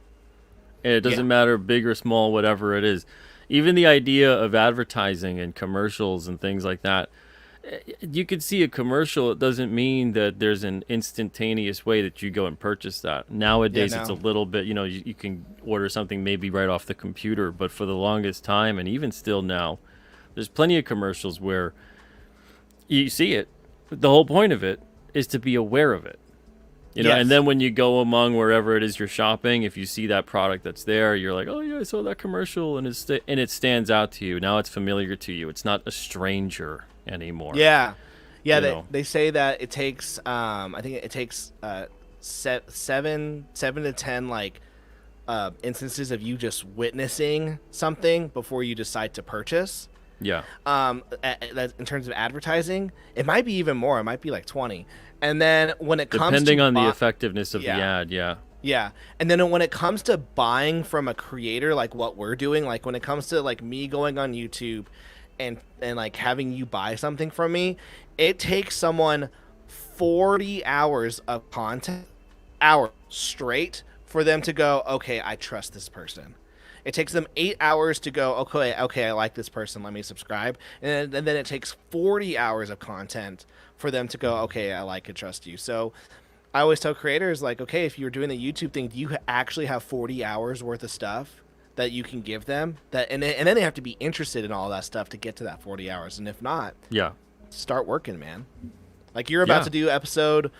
And it doesn't matter big or small, whatever it is. Even the idea of advertising and commercials and things like that. You could see a commercial. It doesn't mean that there's an instantaneous way that you go and purchase that. Nowadays, it's a little bit, you can order something maybe right off the computer. But for the longest time, and even still now, there's plenty of commercials where you see it. The whole point of it is to be aware of it. And then when you go among wherever it is you're shopping, if you see that product that's there, you're like, oh yeah, I saw that commercial, and it stands out to you. Now it's familiar to you. It's not a stranger anymore. Yeah. They say that it takes I think it takes 7 to 10 like instances of you just witnessing something before you decide to purchase. Yeah. In terms of advertising, it might be even more. It might be like 20. And then when it comes depending on the effectiveness of the ad, yeah. And then when it comes to buying from a creator, like what we're doing, like when it comes to like me going on YouTube and like having you buy something from me, it takes someone 40 hours of content, hours straight, for them to go, okay, I trust this person. It takes them 8 hours to go, okay, I like this person, let me subscribe. And then it takes 40 hours of content for them to go, okay, I like and trust you. So I always tell creators, like, okay, if you're doing the YouTube thing, do you actually have 40 hours worth of stuff that you can give them? And then they have to be interested in all that stuff to get to that 40 hours. And if not, Yeah. start working, man. Like you're about to do episode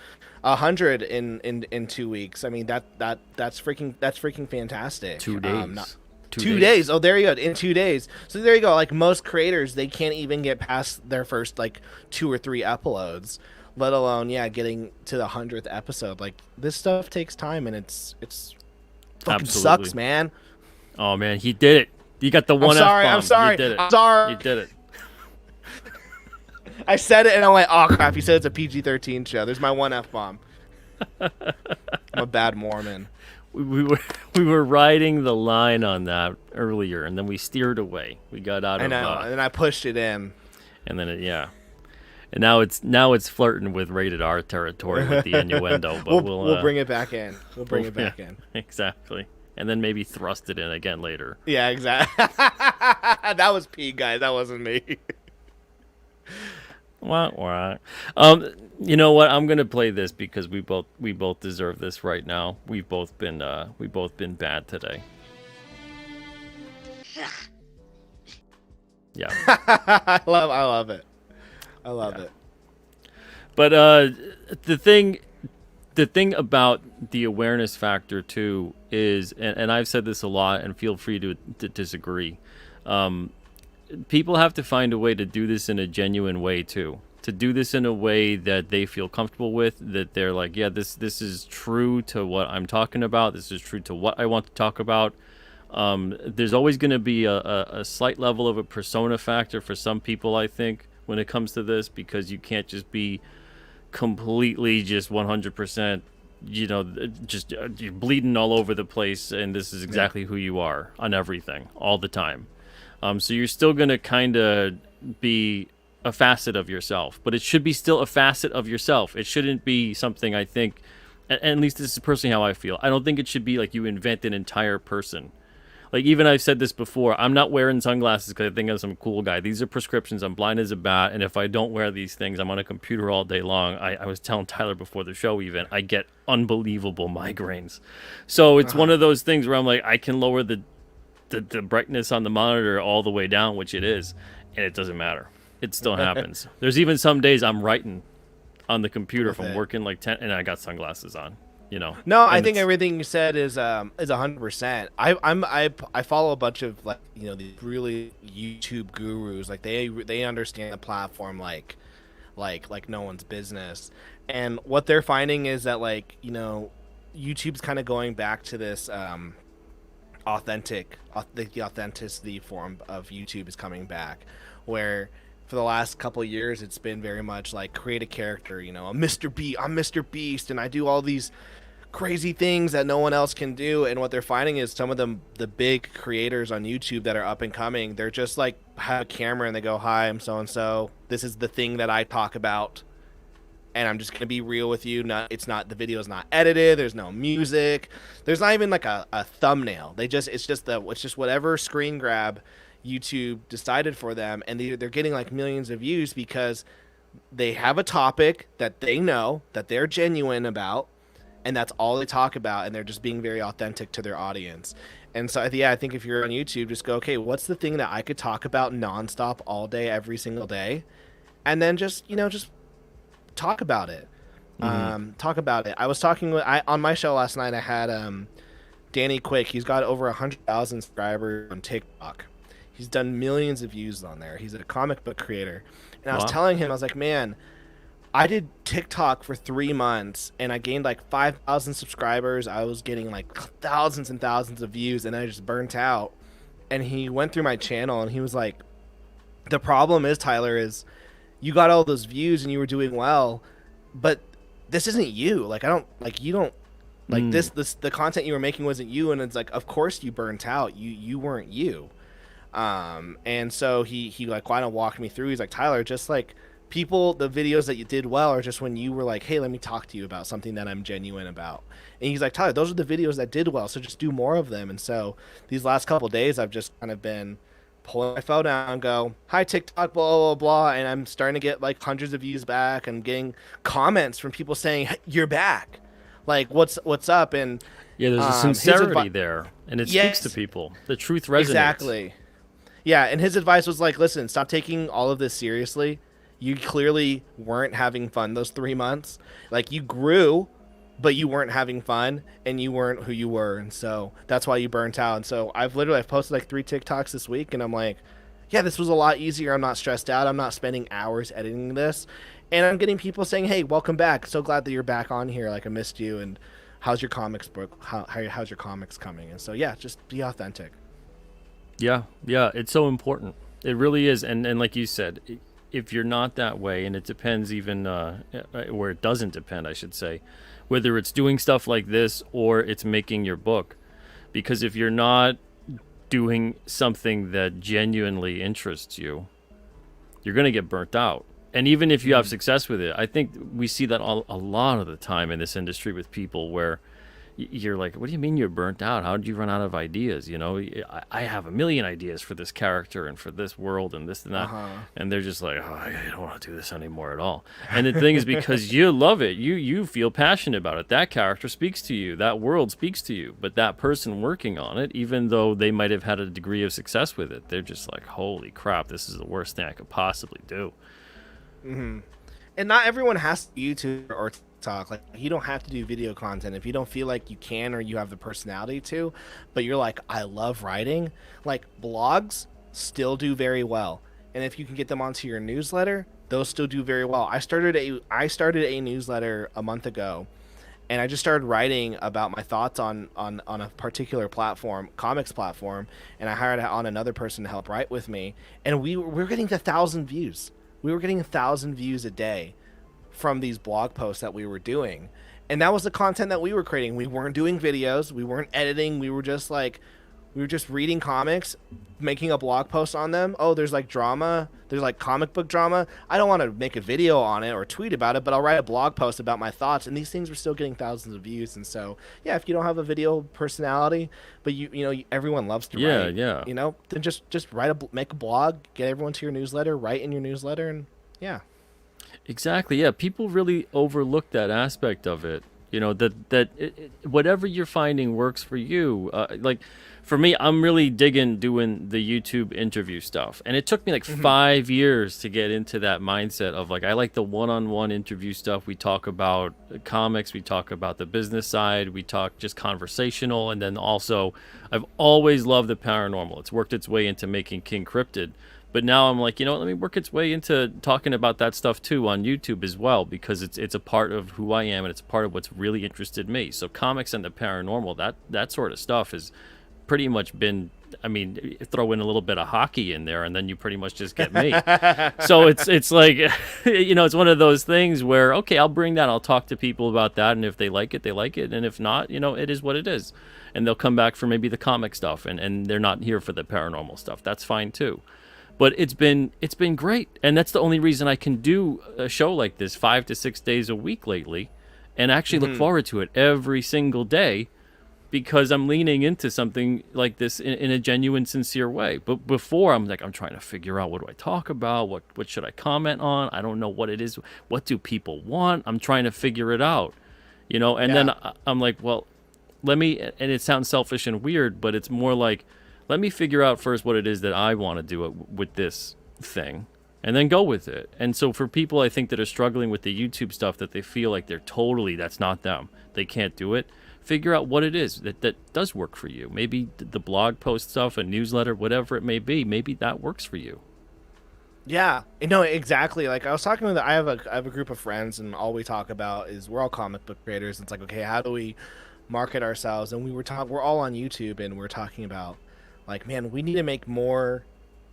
100 in 2 weeks. I mean, that's freaking fantastic. 2 days. 2 days. Oh, there you go. In 2 days. So there you go. Like most creators, they can't even get past their first like 2 or 3 uploads, let alone getting to the 100th episode. Like this stuff takes time, and it's fucking sucks, man. Oh man, he did it. You got the one. I'm sorry. You did it. I'm sorry. You did it. I said it, and I'm like, oh crap. He said it's a PG-13 show. There's my one F-bomb. I'm a bad Mormon. We were riding the line on that earlier, and then we steered away. We got out of. I know, and then I pushed it in. And then and now it's flirting with rated R territory with the innuendo. But we'll bring it back in. We'll bring it back in. Exactly. And then maybe thrust it in again later. Yeah, exactly. That was P, guys. That wasn't me. Wah. You know what? I'm gonna play this because we both deserve this right now. We've both been bad today. Yeah. I love it. I love it. But the thing about the awareness factor too is, and I've said this a lot, and feel free to disagree. People have to find a way to do this in a genuine way too. To do this in a way that they feel comfortable with, that they're like, yeah, this is true to what I'm talking about. This is true to what I want to talk about. There's always going to be a slight level of a persona factor for some people, I think, when it comes to this, because you can't just be completely just 100%, just you're bleeding all over the place, and this is exactly who you are on everything all the time. So you're still going to kind of be a facet of yourself, but it should be still a facet of yourself. It shouldn't be something, I think, and at least this is personally how I feel. I don't think it should be like you invent an entire person. Like, even I've said this before, I'm not wearing sunglasses because I think I'm some cool guy. These are prescriptions. I'm blind as a bat, and if I don't wear these things, I'm on a computer all day long. I was telling Tyler before the show even, I get unbelievable migraines. So it's one of those things where I'm like, I can lower the brightness on the monitor all the way down, which it is, and it doesn't matter. It still happens. There's even some days I'm writing on the computer from working like 10, and I got sunglasses on. No, I think everything you said is 100%. I follow a bunch of these really YouTube gurus. Like they understand the platform like no one's business. And what they're finding is that YouTube's kind of going back to this the authenticity form of YouTube is coming back, where for the last couple of years it's been very much like create a character, I'm Mr. Beast, and I do all these crazy things that no one else can do. And what they're finding is some of them, the big creators on YouTube that are up and coming, they're just like have a camera and they go, hi, I'm so and so, this is the thing that I talk about, and I'm just gonna be real with you. The video is not edited, there's no music, there's not even like a thumbnail. It's just whatever screen grab YouTube decided for them, and they're getting like millions of views because they have a topic that they know that they're genuine about, and that's all they talk about, and they're just being very authentic to their audience. And so I think if you're on YouTube, just go, okay, what's the thing that I could talk about nonstop all day, every single day, and then just talk about it. Talk about it. I was talking on my show last night. I had Danny Quick. He's got over 100,000 subscribers on TikTok. He's done millions of views on there. He's a comic book creator. And I was telling him, I was like, man, I did TikTok for 3 months, and I gained like 5,000 subscribers. I was getting like thousands and thousands of views, and I just burnt out. And he went through my channel, and he was like, the problem is, Tyler, is you got all those views and you were doing well, but this isn't you. Like, the content you were making wasn't you. And it's like, of course you burnt out. You weren't you. And so he like kind of walked me through. He's like, Tyler, just like people, the videos that you did well are just when you were like, hey, let me talk to you about something that I'm genuine about. And he's like, Tyler, those are the videos that did well, so just do more of them. And so these last couple of days, I've just kind of been pulling my phone out and go, hi, TikTok, blah, blah, blah. And I'm starting to get like hundreds of views back. I'm getting comments from people saying, hey, you're back. Like, what's up? And Yeah, there's a sincerity there, and it speaks to people. The truth resonates. Exactly. Yeah, and his advice was like, listen, stop taking all of this seriously. You clearly weren't having fun those 3 months. Like, you grew, but you weren't having fun, and you weren't who you were, and so that's why you burnt out. And so I've posted like 3 TikToks this week, and I'm like, yeah, this was a lot easier. I'm not stressed out. I'm not spending hours editing this. And I'm getting people saying, hey, welcome back. So glad that you're back on here. Like, I missed you, and how's your comics book? How's your comics coming? And so, yeah, just be authentic. Yeah, it's so important. It really is. And like you said, if you're not that way, and it depends even where it doesn't depend, I should say, whether it's doing stuff like this or it's making your book. Because if you're not doing something that genuinely interests you, you're going to get burnt out. And even if you have success with it, I think we see that a lot of the time in this industry with people where you're like, what do you mean you're burnt out? How did you run out of ideas? You know, I have a million ideas for this character and for this world and this and that. And they're just like, oh, I don't want to do this anymore at all. And the thing is, because you love it, you feel passionate about it. That character speaks to you. That world speaks to you. But that person working on it, even though they might have had a degree of success with it, they're just like, holy crap, this is the worst thing I could possibly do. And not everyone has to YouTube or TikTok. Like, you don't have to do video content if you don't feel like you can or you have the personality to. But you're like, I love writing. Like, blogs still do very well, and if you can get them onto your newsletter, those still do very well. I started a newsletter a month ago, and I just started writing about my thoughts on a particular platform, comics platform, and I hired on another person to help write with me, and we're getting to 1,000 views. We were getting 1,000 views a day from these blog posts that we were doing. And that was the content that we were creating. We weren't doing videos. We weren't editing. We were just reading comics, making a blog post on them. Oh, there's like drama. There's like comic book drama. I don't want to make a video on it or tweet about it, but I'll write a blog post about my thoughts. And these things were still getting thousands of views. And so, yeah, if you don't have a video personality, but you know, everyone loves to write. Yeah. You know, then just make a blog, get everyone to your newsletter, write in your newsletter, and yeah. Exactly. Yeah, people really overlook that aspect of it. You know, whatever you're finding works for you. Like, for me, I'm really digging doing the YouTube interview stuff. And it took me like 5 years to get into that mindset of like, I like the one-on-one interview stuff. We talk about comics, we talk about the business side, we talk just conversational. And then also, I've always loved the paranormal. It's worked its way into making King Cryptid. But now I'm like, you know what, let me work its way into talking about that stuff too on YouTube as well, because it's a part of who I am and it's a part of what's really interested me. So comics and the paranormal, that sort of stuff has pretty much been, I mean, throw in a little bit of hockey in there and then you pretty much just get me. So it's like, you know, it's one of those things where, okay, I'll bring that, I'll talk to people about that, and if they like it, they like it, and if not, you know, it is what it is. And they'll come back for maybe the comic stuff, and they're not here for the paranormal stuff. That's fine too. But it's been great, and that's the only reason I can do a show like this 5 to 6 days a week lately, and actually look forward to it every single day, because I'm leaning into something like this in a genuine, sincere way. But before, I'm trying to figure out, what do I talk about? What should I comment on? I don't know what it is. What do people want? I'm trying to figure it out, you know. And then I'm like, well, let me. And it sounds selfish and weird, but it's more like, let me figure out first what it is that I want to do with this thing, and then go with it. And so for people, I think, that are struggling with the YouTube stuff, that they feel like that's not them, they can't do it, figure out what it is that does work for you. Maybe the blog post stuff, a newsletter, whatever it may be, maybe that works for you. Yeah, no, exactly. Like, I was talking with, I have a group of friends, and all we talk about is we're all comic book creators. It's like, okay, how do we market ourselves? And we're all on YouTube, and we're talking about, like, man, we need to make more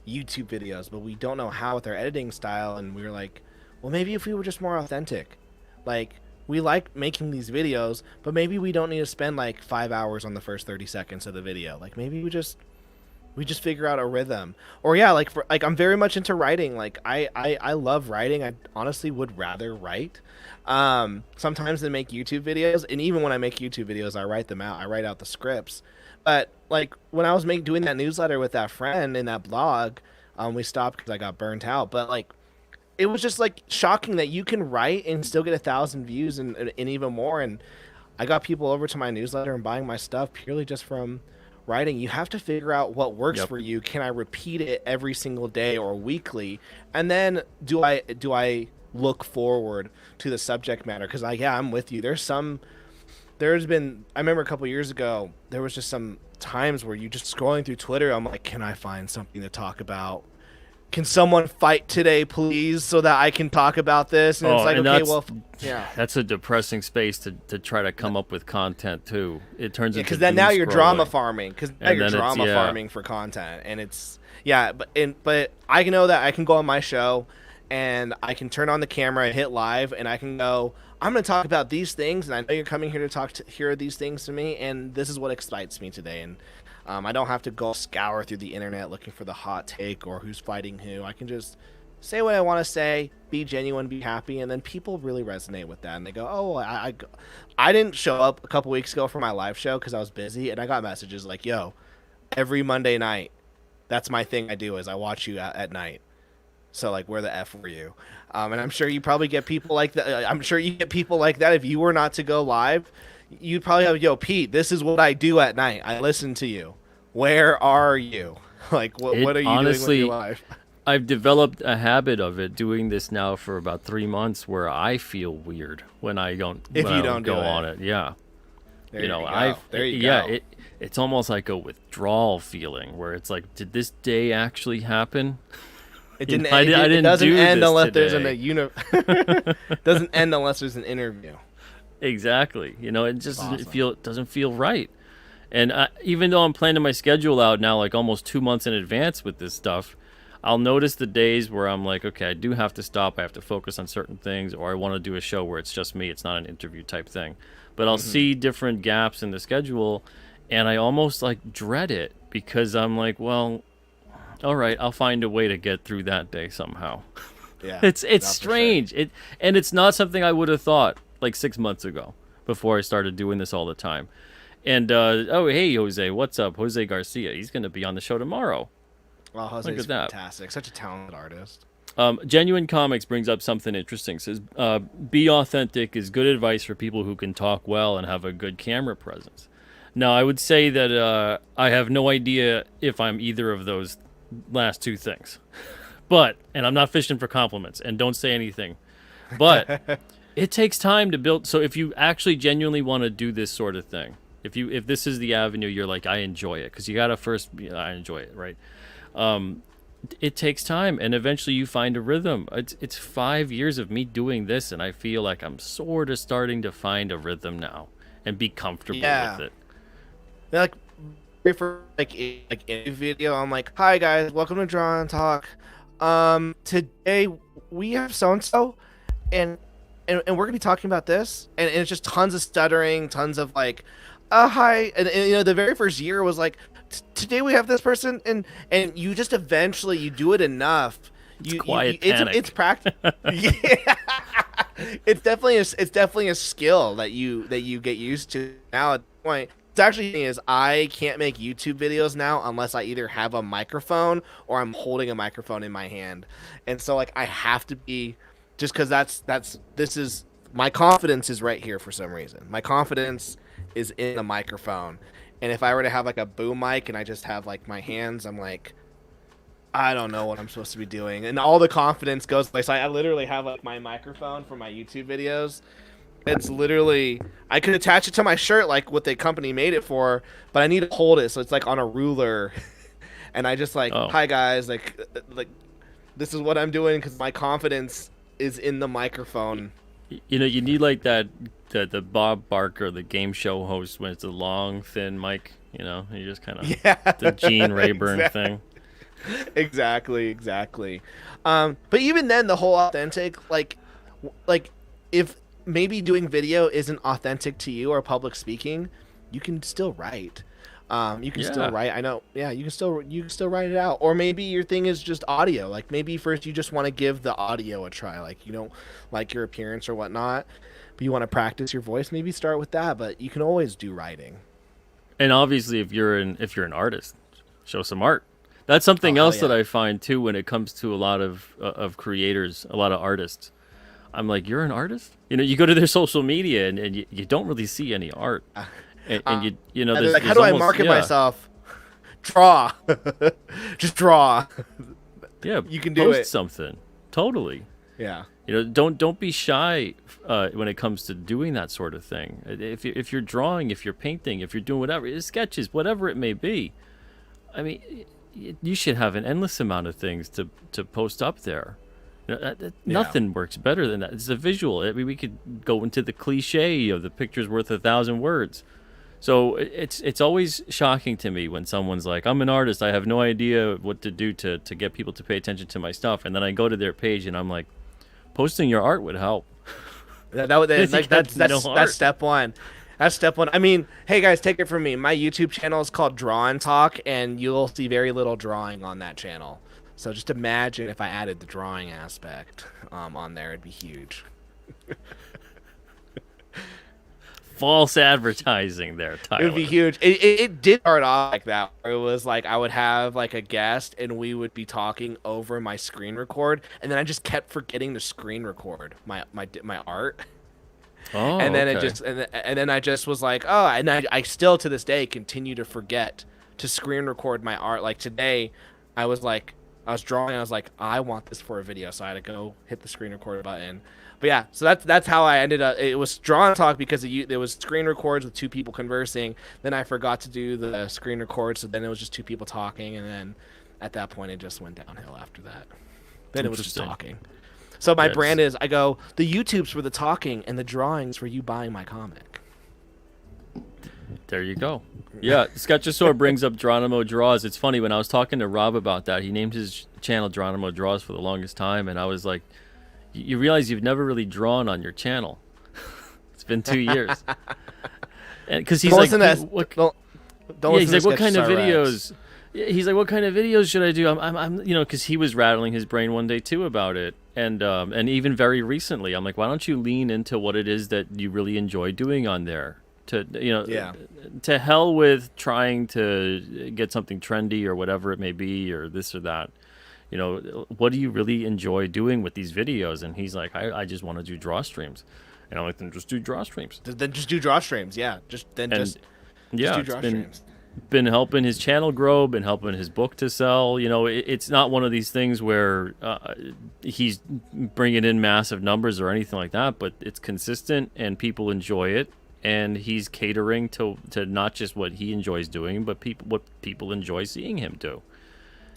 YouTube videos, but we don't know how with our editing style. And we were like, well, maybe if we were just more authentic. Like, we like making these videos, but maybe we don't need to spend like 5 hours on the first 30 seconds of the video. Like, maybe we just We just figure out a rhythm. Or yeah, like I'm very much into writing. Like I love writing. I honestly would rather write. Sometimes than make YouTube videos, and even when I make YouTube videos, I write them out. I write out the scripts. But like when I was doing that newsletter with that friend in that blog, we stopped because I got burnt out. But like it was just like shocking that you can write and still get 1,000 views and even more. And I got people over to my newsletter and buying my stuff purely just from writing. You have to figure out what works Yep. for you. Can I repeat it every single day or weekly? And then do I look forward to the subject matter? Because I'm with you. There's been, I remember a couple years ago, there was just some times where you just scrolling through Twitter, I'm like, can I find something to talk about? Can someone fight today, please, so that I can talk about this? And it's like, and okay, that's, well, yeah. that's a depressing space to try to come up with content too. It turns into Because then now you're drama scrolling. farming. Because now And you're then it's- drama yeah. farming for content, and it's but I know that I can go on my show, and I can turn on the camera and hit live, and I can go, I'm going to talk about these things, and I know you're coming here to hear these things to me, and this is what excites me today. And I don't have to go scour through the internet looking for the hot take or who's fighting who. I can just say what I want to say, be genuine, be happy, and then people really resonate with that, and they go, "Oh, I didn't show up a couple weeks ago for my live show because I was busy," and I got messages like, "Yo, every Monday night, that's my thing. I do is I watch you at night. So like, where the F were you?" And I'm sure you probably get people like that. I'm sure you get people like that. If you were not to go live, you'd probably have, "Yo, Pete, this is what I do at night. I listen to you. Where are you? Like, what are you Honestly, doing with your life?" I've developed a habit of it, doing this now for about 3 months, where I feel weird when I don't do go it. on it. Yeah, There you you know, go. There you yeah, go. it's almost like a withdrawal feeling where it's like, did this day actually happen? It You didn't. know, I It didn't doesn't do end this unless there's today. It doesn't end unless there's an interview. Exactly. You know, it just Awesome. doesn't feel right. And even though I'm planning my schedule out now, like almost 2 months in advance with this stuff, I'll notice the days where I'm like, okay, I do have to stop. I have to focus on certain things, or I want to do a show where it's just me. It's not an interview type thing. But I'll see different gaps in the schedule, and I almost like dread it because I'm like, well, all right, I'll find a way to get through that day somehow. Yeah, It's no, for sure. strange. And it's not something I would have thought like 6 months ago before I started doing this all the time. And oh, hey, Jose, what's up? Jose Garcia. He's going to be on the show tomorrow. Well, Jose's at that. fantastic. Such a talented artist. Genuine Comics brings up something interesting. Says, be authentic is good advice for people who can talk well and have a good camera presence. Now, I would say that I have no idea if I'm either of those last two things. And I'm not fishing for compliments, and don't say anything. But it takes time to build. So if you actually genuinely want to do this sort of thing, if this is the avenue, you're like, I enjoy it, because you got to first, I enjoy it, right? It takes time, and eventually you find a rhythm. It's 5 years of me doing this, and I feel like I'm sort of starting to find a rhythm now and be comfortable Yeah. with it. They're like, for like in a video, I'm like, "Hi guys, welcome to Draw and Talk. Today we have so and so, and we're gonna be talking about this, and it's just tons of stuttering, tons of like, hi, and you know, the very first year was like, today we have this person, and you just eventually you do it enough. Quiet panic. It's practice. Yeah. It's definitely a skill that you get used to now at this point. It's actually is I can't make YouTube videos now unless I either have a microphone or I'm holding a microphone in my hand. And so like I have to be, just because this is my confidence is right here for some reason. My confidence is in the microphone. And if I were to have like a boom mic and I just have like my hands, I'm like, I don't know what I'm supposed to be doing. And all the confidence goes like, so I literally have like my microphone for my YouTube videos. It's literally, I could attach it to my shirt like what the company made it for, but I need to hold it so it's like on a ruler. And I just like, Oh. hi guys, like this is what I'm doing because my confidence is in the microphone. You know, you need like that the Bob Barker, the game show host, when it's a long, thin mic. You know, you just kind of Yeah. the Gene Rayburn thing. Exactly. But even then, the whole authentic, like if maybe doing video isn't authentic to you or public speaking, you can still write. You can still Yeah. write. I know. Yeah, you can still write it out. Or maybe your thing is just audio. Like maybe first you just want to give the audio a try. Like you don't like your appearance or whatnot, but you want to practice your voice. Maybe start with that. But you can always do writing. And obviously, if you're an artist, show some art. That's Oh something hell else that yeah. I find too when it comes to a lot of creators, a lot of artists. I'm like, you're an artist? You go to their social media and you don't really see any art. And Uh, and they're there's like, how there's do I almost, market yeah, myself? Draw. Just draw. yeah, You can do post it. something. Totally. Yeah. Don't be shy when it comes to doing that sort of thing. If you're drawing, if you're painting, if you're doing whatever, sketches, whatever it may be. I mean, you should have an endless amount of things to post up there. Yeah. Nothing works better than that. It's a visual. I mean, we could go into the cliche of the picture's worth 1,000 words. So it's always shocking to me when someone's like, "I'm an artist. I have no idea what to do to get people to pay attention to my stuff," and then I go to their page and I'm like, "Posting your art would help." That You like got no that's art. step one. That's step one. I mean, hey guys, take it from me. My YouTube channel is called Draw and Talk, and you'll see very little drawing on that channel. So just imagine if I added the drawing aspect on there, it'd be huge. False advertising there, It would be Tyler. huge. It did start off like that. Where it was like I would have like a guest, and we would be talking over my screen record, and then I just kept forgetting to screen record my art. Oh, And then it okay. just and then I just was like, oh, and I still to this day continue to forget to screen record my art. Like today, I was drawing. I was like, I want this for a video, so I had to go hit the screen record button. But yeah, so that's how I ended up. It was draw and talk because there was screen records with two people conversing. Then I forgot to do the screen record, so then it was just two people talking, and then at that point it just went downhill after that. Then it was just Interesting. talking. So my Yes. brand is I go the YouTubes for the talking and the drawings for you buying my comic. There you go. Yeah, Sketchosaur brings up Geronimo Draws. It's funny, when I was talking to Rob about that, he named his channel Geronimo Draws for the longest time, and I was like, you realize you've never really drawn on your channel. It's been 2 years. And because he's Don't like, listen to what, don't yeah, listen he's to like, what kind of Sketch Star Rex. videos? Yeah, he's like, what kind of videos should I do? Because he was rattling his brain one day too about it, and even very recently, I'm like, why don't you lean into what it is that you really enjoy doing on there? Yeah, To hell with trying to get something trendy or whatever it may be, or this or that. What do you really enjoy doing with these videos? And he's like, I just want to do draw streams. And I'm like, then just do draw streams. then just do draw streams. Yeah, And just yeah, do it's draw been streams. been helping his channel grow, been helping his book to sell. It's not one of these things where he's bringing in massive numbers or anything like that, but it's consistent and people enjoy it. And he's catering to not just what he enjoys doing, but what people enjoy seeing him do.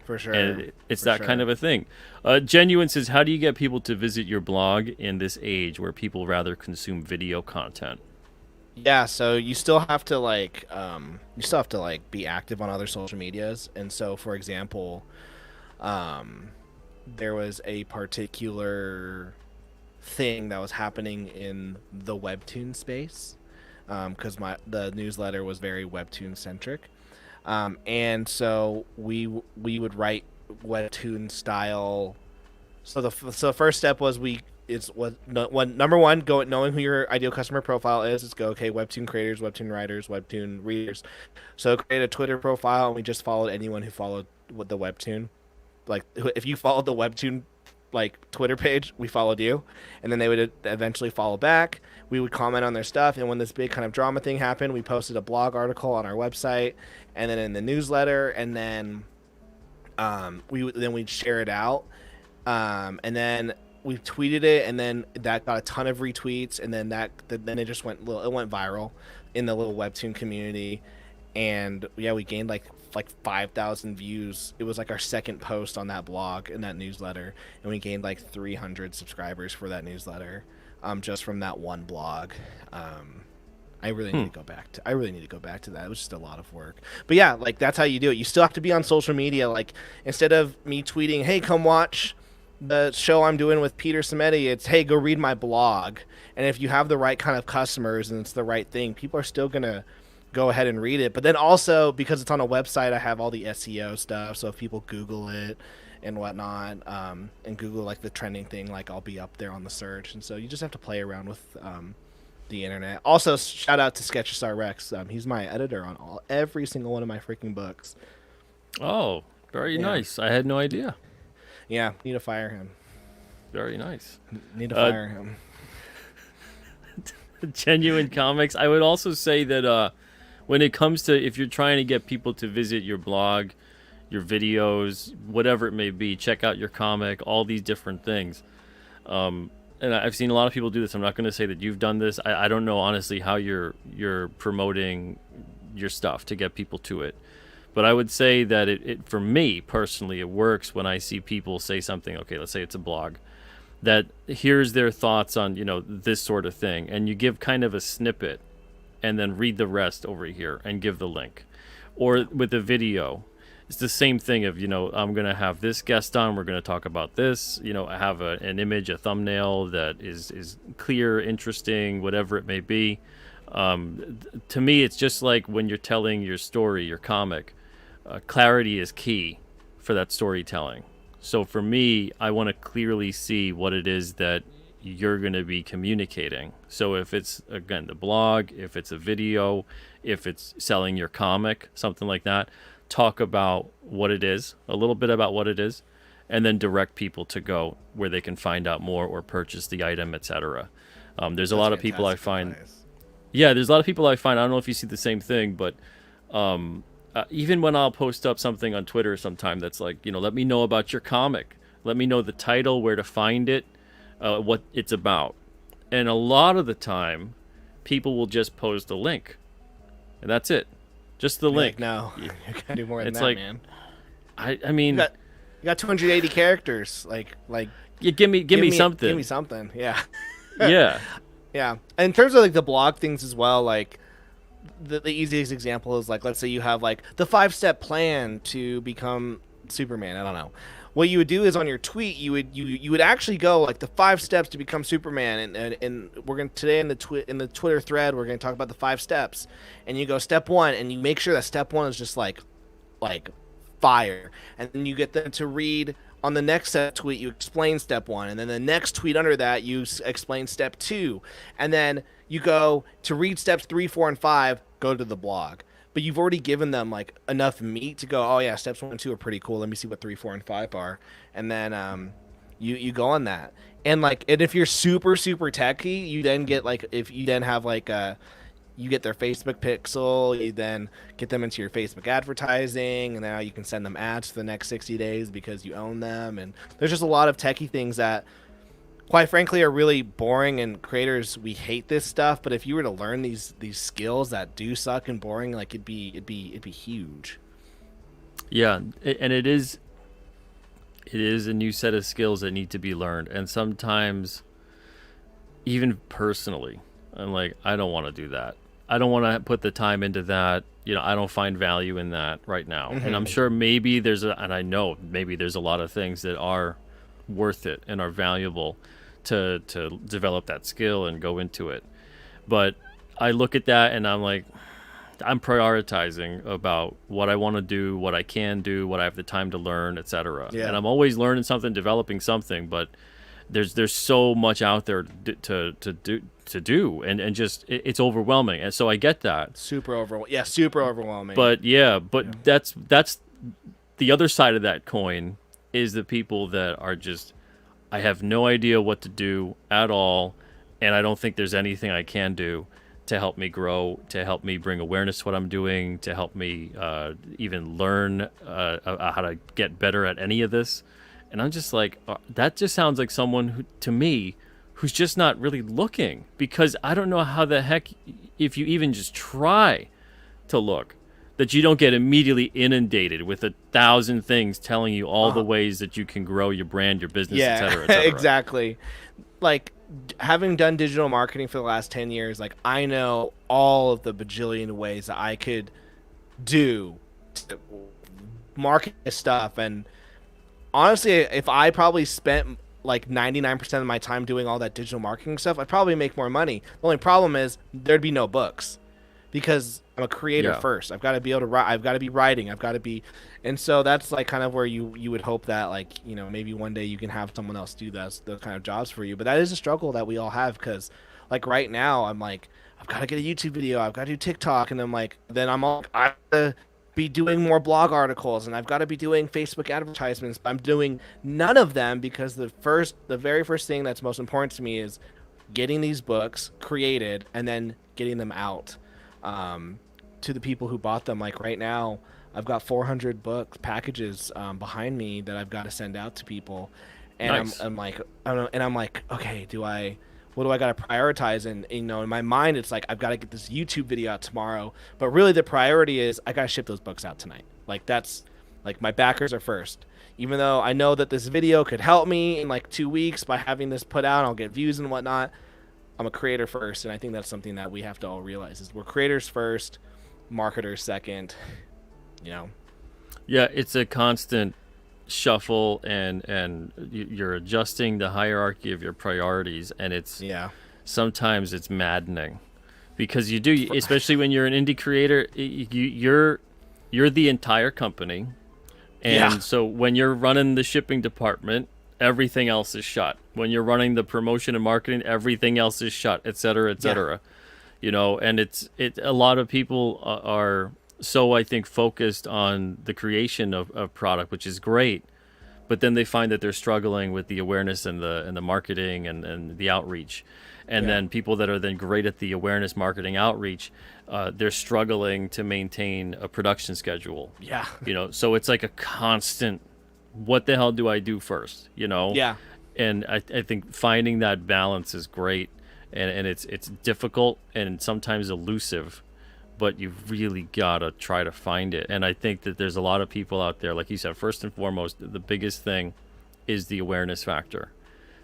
For sure. And it's For that sure. kind of a thing. Genuine says, how do you get people to visit your blog in this age where people rather consume video content? Yeah, so you still have to be active on other social medias. And so for example, there was a particular thing that was happening in the webtoon space, because the newsletter was very webtoon centric, and so we would write webtoon style. So the first step was number one, go at knowing who your ideal customer profile is. Let's go, okay, webtoon creators, webtoon writers, webtoon readers. So create a Twitter profile, and we just followed anyone who followed with the webtoon. Like if you followed the webtoon like Twitter page, we followed you, and then they would eventually follow back. We would comment on their stuff, and when this big kind of drama thing happened, we posted a blog article on our website, and then in the newsletter, and then we'd share it out, and then we tweeted it, and then that got a ton of retweets, and then then it just went viral in the little webtoon community, and yeah, we gained like 5,000 views. It was like our second post on that blog in that newsletter, and we gained like 300 subscribers for that newsletter, just from that one blog. I really need to go back to. I really need to go back to that. It was just a lot of work. But yeah, like that's how you do it. You still have to be on social media. Like instead of me tweeting, "Hey, come watch the show I'm doing with Peter Samedi," it's, "Hey, go read my blog." And if you have the right kind of customers and it's the right thing, people are still gonna go ahead and read it. But then also because it's on a website, I have all the SEO stuff. So if people Google it and whatnot, and Google like the trending thing, like I'll be up there on the search. And so you just have to play around with the internet. Also, shout out to Sketchestar Rex. He's my editor on every single one of my freaking books. Oh, very nice. I had no idea. Yeah, need to fire him. Very nice. Need to fire him. Genuine Comics. I would also say that when it comes to, if you're trying to get people to visit your blog, your videos, whatever it may be, check out your comic, all these different things. And I've seen a lot of people do this. I'm not going to say that you've done this. I don't know honestly how you're promoting your stuff to get people to it. But I would say that it for me personally, it works when I see people say something. Okay, let's say it's a blog, that here's their thoughts on, this sort of thing, and you give kind of a snippet and then read the rest over here and give the link. Or with a video, it's the same thing of, I'm going to have this guest on, we're going to talk about this, I have an image, a thumbnail that is clear, interesting, whatever it may be. To me, it's just like when you're telling your story, your comic, clarity is key for that storytelling. So for me, I want to clearly see what it is that you're going to be communicating. So if it's, again, the blog, if it's a video, if it's selling your comic, something like that, talk about what it is, a little bit about what it is, and then direct people to go where they can find out more or purchase the item, etc. There's a lot of people I find... Yeah, there's a lot of people I find, I don't know if you see the same thing, but even when I'll post up something on Twitter sometime that's like, let me know about your comic. Let me know the title, where to find it, what it's about. And a lot of the time, people will just post a link. And that's it. Just the link. Like, no, you gotta do more than that, like, man. I mean... You got 280 characters. Like yeah, give me something. Give me something, yeah. Yeah. Yeah. And in terms of like the blog things as well, like the easiest example is like, let's say you have like the 5-step plan to become Superman. I don't know. What you would do is on your tweet, you would actually go like the 5 steps to become Superman, and we're gonna today in the Twitter thread we're gonna talk about the 5 steps, and you go step 1, and you make sure that step 1 is just like fire, and then you get them to read on the next tweet. You explain step 1, and then the next tweet under that you explain step 2, and then you go to read steps 3, 4, and 5. Go to the blog. But you've already given them like enough meat to go, oh yeah, steps 1 and 2 are pretty cool. Let me see what 3, 4, and 5 are, and then you go on that. And like, and if you're super techie, you then get like, if you then have like you get their Facebook pixel, you then get them into your Facebook advertising, and now you can send them ads for the next 60 days because you own them. And there's just a lot of techie things that, quite frankly, are really boring, and creators, we hate this stuff. But if you were to learn these skills that do suck and boring, like it'd be huge. Yeah, and it is a new set of skills that need to be learned. And sometimes, even personally, I'm like, I don't want to do that. I don't want to put the time into that. I don't find value in that right now. Mm-hmm. And I'm sure maybe I know maybe there's a lot of things that are worth it and are valuable to develop that skill and go into it. But I look at that and I'm like, I'm prioritizing about what I want to do, what I can do, what I have the time to learn, etc. Yeah. And I'm always learning something, developing something, but there's so much out there to do, and just it's overwhelming. And so I get that. Super overwhelming. But that's the other side of that coin is the people that are just, I have no idea what to do at all, and I don't think there's anything I can do to help me grow, to help me bring awareness to what I'm doing, to help me even learn how to get better at any of this. And I'm just like, that just sounds like someone who, to me, who's just not really looking, because I don't know how the heck, if you even just try to look, that you don't get immediately inundated with 1,000 things telling you all the ways that you can grow your brand, your business, et cetera, et cetera. Exactly. Like, having done digital marketing for the last 10 years, like, I know all of the bajillion ways that I could do to market this stuff. And honestly, if I probably spent like 99% of my time doing all that digital marketing stuff, I'd probably make more money. The only problem is there'd be no books. because I'm a creator Yeah. first. I've got to be able to write. I've got to be writing. I've got to be, and so that's like kind of where you would hope that, like, you know, maybe one day you can have someone else do those kind of jobs for you. But that is a struggle that we all have, because like right now I'm like, I've got to get a YouTube video. I've got to do TikTok, and I'm like, then I'm all, I have to be doing more blog articles, and I've got to be doing Facebook advertisements. But I'm doing none of them because the very first thing that's most important to me is getting these books created and then getting them out to the people who bought them. Like right now, I've got 400 book packages behind me that I've got to send out to people, and Nice. I'm like, I don't know, and I'm like, okay, what do I got to prioritize? And you know, in my mind, it's like I've got to get this YouTube video out tomorrow, but really the priority is I got to ship those books out tonight. Like that's like my backers are first. Even though I know that this video could help me in like 2 weeks by having this put out, I'll get views and whatnot. I'm a creator first, and I think that's something that we have to all realize is we're creators first, marketers second, you know. Yeah, it's a constant shuffle, and you're adjusting the hierarchy of your priorities, and it's Yeah. sometimes it's maddening because you do, especially when you're an indie creator, you're the entire company, and Yeah. so when you're running the shipping department, everything else is shut. When you're running the promotion and marketing, everything else is shut, et cetera, et cetera. You know, and a lot of people are so, I think, focused on the creation of product, which is great, but then they find that they're struggling with the awareness and the marketing and the outreach. And Yeah. then people that are then great at the awareness, marketing, outreach, they're struggling to maintain a production schedule. Yeah. You know, so it's like a constant, what the hell do I do first? You know? Yeah. And I think finding that balance is great. And it's difficult and sometimes elusive, but you've really got to try to find it. And I think that there's a lot of people out there, like you said, first and foremost, the biggest thing is the awareness factor.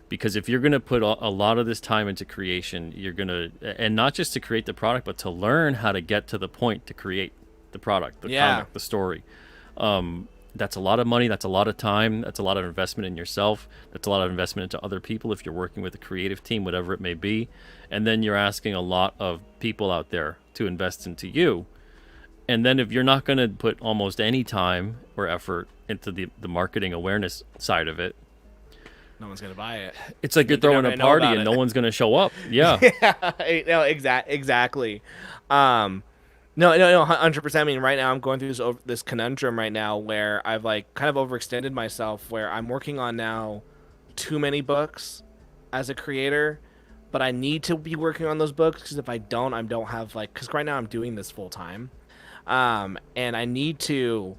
Because if you're going to put a lot of this time into creation, you're going to, and not just to create the product, but to learn how to get to the point to create the product, the comic, the story. That's a lot of money. That's a lot of time. That's a lot of investment in yourself. That's a lot of investment into other people if you're working with a creative team, whatever it may be. And then you're asking a lot of people out there to invest into you. And then if you're not going to put almost any time or effort into the marketing awareness side of it, No one's gonna buy it. it's like you're throwing a party and no one's going to show up. Yeah. Yeah. No. Exactly. No, 100%. I mean, right now I'm going through this conundrum right now where I've like kind of overextended myself, where I'm working on now too many books as a creator, but I need to be working on those books, because if I don't have like, because right now I'm doing this full time, and I need to,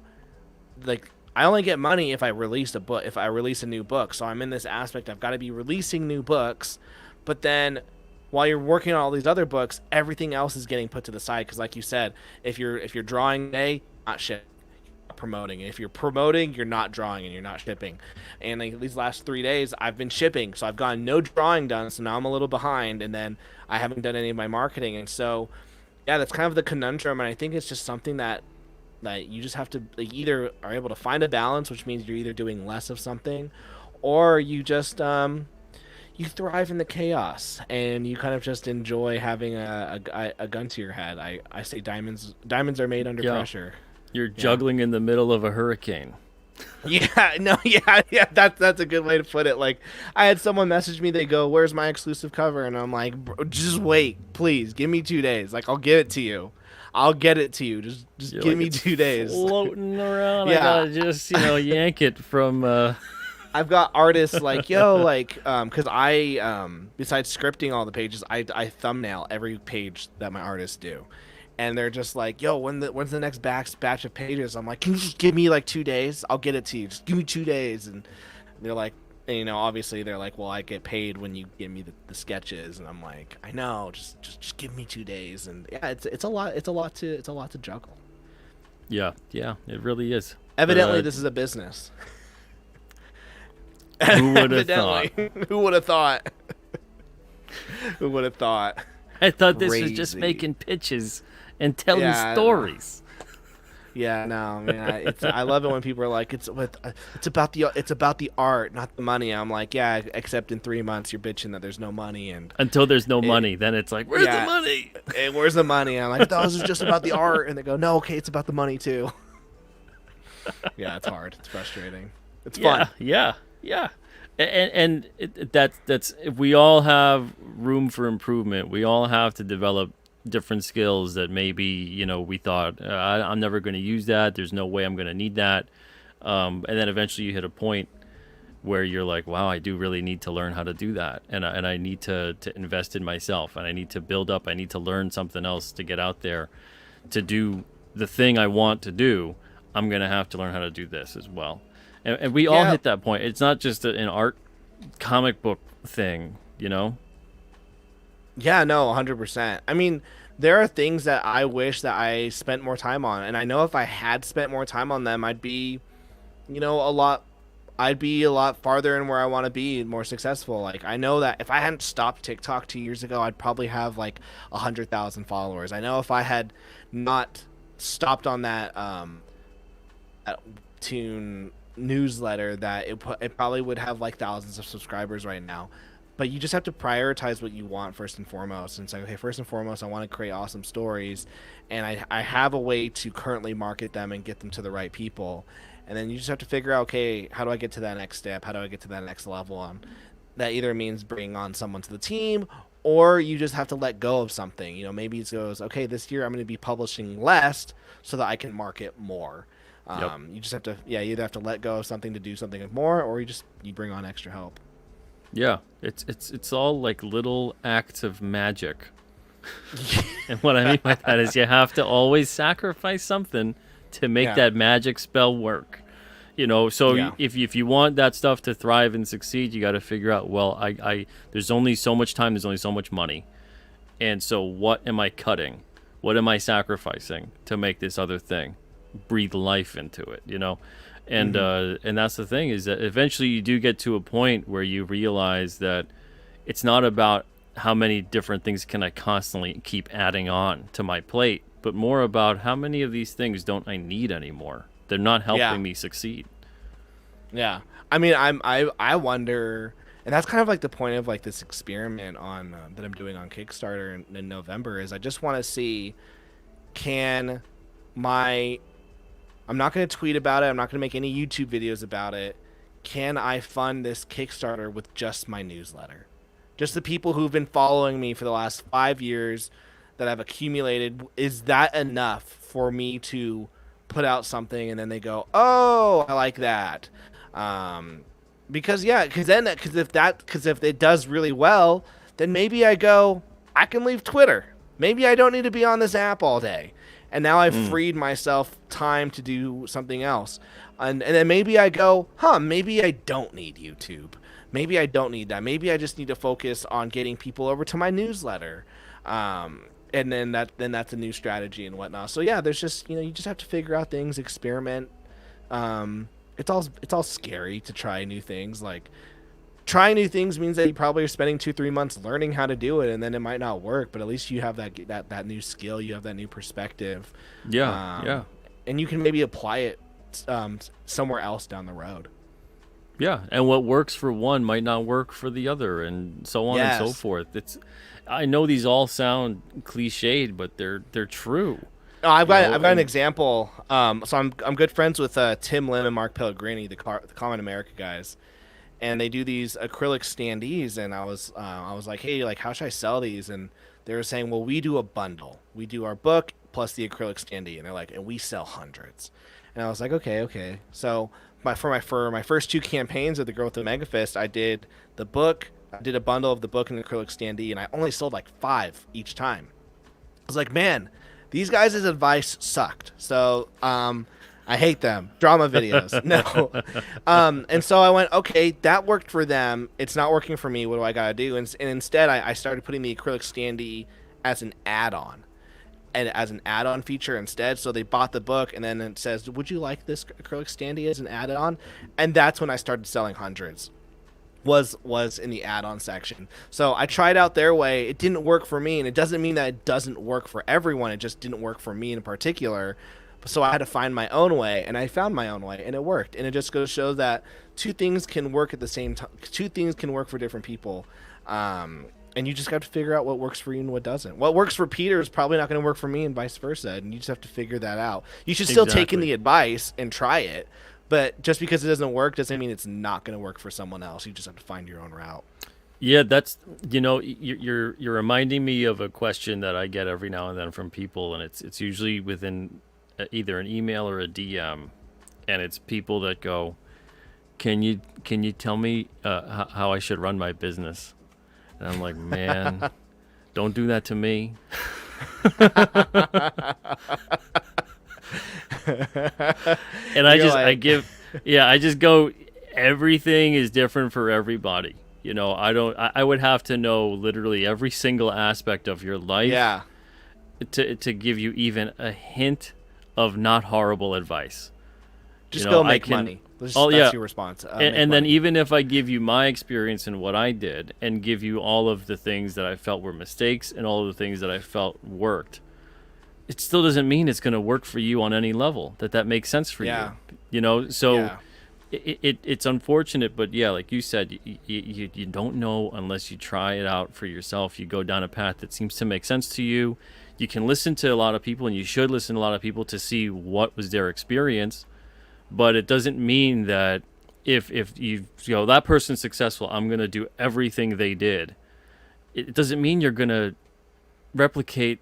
like, I only get money if I release a book, if I release a new book. So I'm in this aspect, I've got to be releasing new books, but then while you're working on all these other books, everything else is getting put to the side. Because like you said, if you're drawing today, not shipping, not promoting. If you're promoting, you're not drawing and you're not shipping. And like these last 3 days, I've been shipping, so I've gotten no drawing done. So now I'm a little behind, and then I haven't done any of my marketing. And so, yeah, that's kind of the conundrum. And I think it's just something that you just have to, like, either are able to find a balance, which means you're either doing less of something, or you just you thrive in the chaos, and you kind of just enjoy having a gun to your head. I say diamonds are made under pressure. You're juggling in the middle of a hurricane. Yeah, no, yeah. That's a good way to put it. Like, I had someone message me. They go, "Where's my exclusive cover?" And I'm like, "Bro, just wait, please. Give me 2 days. Like, I'll give it to you. I'll get it to you. Just You're give like, me it's 2 days." floating around. Yeah. I gotta just yank it from. I've got artists like, yo, like, because I, besides scripting all the pages, I thumbnail every page that my artists do. And they're just like, yo, when's the next batch of pages? I'm like, can you just give me like 2 days? I'll get it to you. Just give me 2 days. And they're like, and, you know, obviously they're like, well, I get paid when you give me the sketches. And I'm like, I know, just give me 2 days. And yeah, it's a lot to juggle. Yeah, it really is. Evidently, this is a business. Who would have thought? Who would have thought? Who would have thought? I thought this was just Crazy. making pitches and telling Yeah, stories. Yeah, no, I mean, I love it when people are like, it's about the art, not the money. I'm like, yeah, except in 3 months you're bitching that there's no money, and Until there's no it, money, then it's like, where's the yeah, money? where's the money? And I'm like, no, this is just about the art, and they go, no, okay, it's about the money too. Yeah, it's hard, it's frustrating, it's fun. Yeah. That's if we all have room for improvement. We all have to develop different skills that maybe we thought I'm never going to use that. There's no way I'm going to need that. And then eventually you hit a point where you're like, wow, I do really need to learn how to do that, and I need to invest in myself, and I need to build up. I need to learn something else to get out there to do the thing I want to do. I'm going to have to learn how to do this as well. And we all Yeah, hit that point. It's not just an art comic book thing, yeah, no, 100%. I mean, there are things that I wish that I spent more time on, and I know if I had spent more time on them, I'd be, a lot. I'd be a lot farther in where I want to be, more successful. Like, I know that if I hadn't stopped TikTok 2 years ago, I'd probably have like 100,000 followers. I know if I had not stopped on that Tune newsletter, that it probably would have like thousands of subscribers right now. But you just have to prioritize what you want first and foremost, and say, okay, first and foremost, I want to create awesome stories, and I have a way to currently market them and get them to the right people. And then you just have to figure out, okay, how do I get to that next step? How do I get to that next level? That either means bringing on someone to the team, or you just have to let go of something. Maybe it goes, okay, this year I'm going to be publishing less so that I can market more. Yep. You just have to, yeah, you either have to let go of something to do something more, or you bring on extra help. Yeah, it's all like little acts of magic. And what I mean by that is you have to always sacrifice something to make Yeah. that magic spell work. So Yeah. if you want that stuff to thrive and succeed, you got to figure out, well, I there's only so much time, there's only so much money. And so what am I cutting? What am I sacrificing to make this other thing breathe life into it, And and that's the thing, is that eventually you do get to a point where you realize that it's not about how many different things can I constantly keep adding on to my plate, but more about how many of these things don't I need anymore. They're not helping Yeah. me succeed. Yeah, I mean, I wonder, and that's kind of like the point of like this experiment on that I'm doing on Kickstarter in November, is I just want to see, can my, I'm not going to tweet about it, I'm not going to make any YouTube videos about it. Can I fund this Kickstarter with just my newsletter? Just the people who've been following me for the last 5 years that I've accumulated, is that enough for me to put out something and then they go, oh, I like that? Because if it does really well, then maybe I can leave Twitter. Maybe I don't need to be on this app all day. And now I've freed myself time to do something else. And then maybe I go, maybe I don't need YouTube. Maybe I don't need that. Maybe I just need to focus on getting people over to my newsletter. And then that's a new strategy and whatnot. So yeah, there's just, you just have to figure out things, experiment. It's all scary to try new things. Like, trying new things means that you probably are spending 2-3 months learning how to do it, and then it might not work, but at least you have that new skill, you have that new perspective. Yeah. And you can maybe apply it somewhere else down the road. Yeah, and what works for one might not work for the other, and so on and so Yes. forth. I know these all sound cliched, but they're true. Oh, I've got an And example. So I'm good friends with Tim Lim and Mark Pellegrini, the Common America guys, and they do these acrylic standees. And I was like, hey, like, how should I sell these? And they were saying, well, we do a bundle. We do our book plus the acrylic standee, and they're like, and we sell hundreds. And I was like, okay. So for my first 2 campaigns of the Growth of Mega Fist, I did the book. I did a bundle of the book and the acrylic standee, and I only sold like 5 each time. I was like, man, these guys' advice sucked. So I hate them. Drama videos. No. And so I went, okay, that worked for them. It's not working for me. What do I got to do? And instead, I started putting the acrylic standee as an add-on. And as an add-on feature instead. So they bought the book, and then it says, would you like this acrylic standee as an add-on? And that's when I started selling hundreds. Was in the add-on section. So I tried out their way. It didn't work for me, and it doesn't mean that it doesn't work for everyone. It just didn't work for me in particular. So I had to find my own way, and I found my own way, and it worked. And it just goes to show that two things can work at the same time. Two things can work for different people. And you just have to figure out what works for you and what doesn't. What works for Peter is probably not going to work for me, and vice versa. And you just have to figure that out. You should still take in the advice and try it, but just because it doesn't work doesn't mean it's not going to work for someone else. You just have to find your own route. Yeah, that's, you're reminding me of a question that I get every now and then from people, and it's usually within either an email or a DM, and it's people that go, "Can you tell me how I should run my business?" And I'm like, man, don't do that to me. And I just go, everything is different for everybody. I would have to know literally every single aspect of your life to give you even a hint of not horrible advice. Just go make money. That's your response. And then even if I give you my experience and what I did and give you all of the things that I felt were mistakes and all of the things that I felt worked, it still doesn't mean it's going to work for you on any level, that makes sense for you. So it's unfortunate, but like you said, you don't know unless you try it out for yourself. You go down a path that seems to make sense to you. You can listen to a lot of people, and you should listen to a lot of people to see what was their experience. But it doesn't mean that if that person's successful, I'm going to do everything they did. It doesn't mean you're going to replicate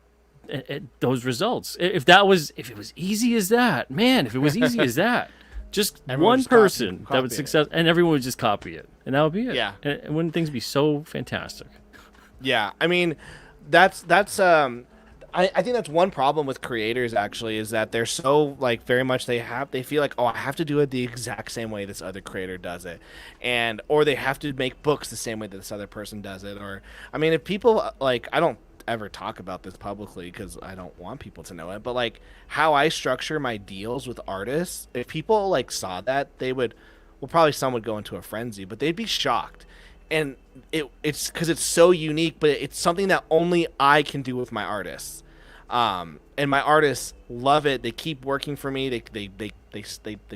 those results. If it was easy as that, just one person that would success, and everyone would just copy it, and that would be it. Yeah. And wouldn't things be so fantastic? Yeah. I mean, that's I think that's one problem with creators, actually, is that they're so, like, very much they feel like, oh, I have to do it the exact same way this other creator does it, or they have to make books the same way that this other person does it. Or, I mean, if people, like, I don't ever talk about this publicly because I don't want people to know it, but, like, how I structure my deals with artists, if people, like, saw that, they would, well, probably some would go into a frenzy, but they'd be shocked. And it's because it's so unique, but it's something that only I can do with my artists. And my artists love it. They keep working for me. They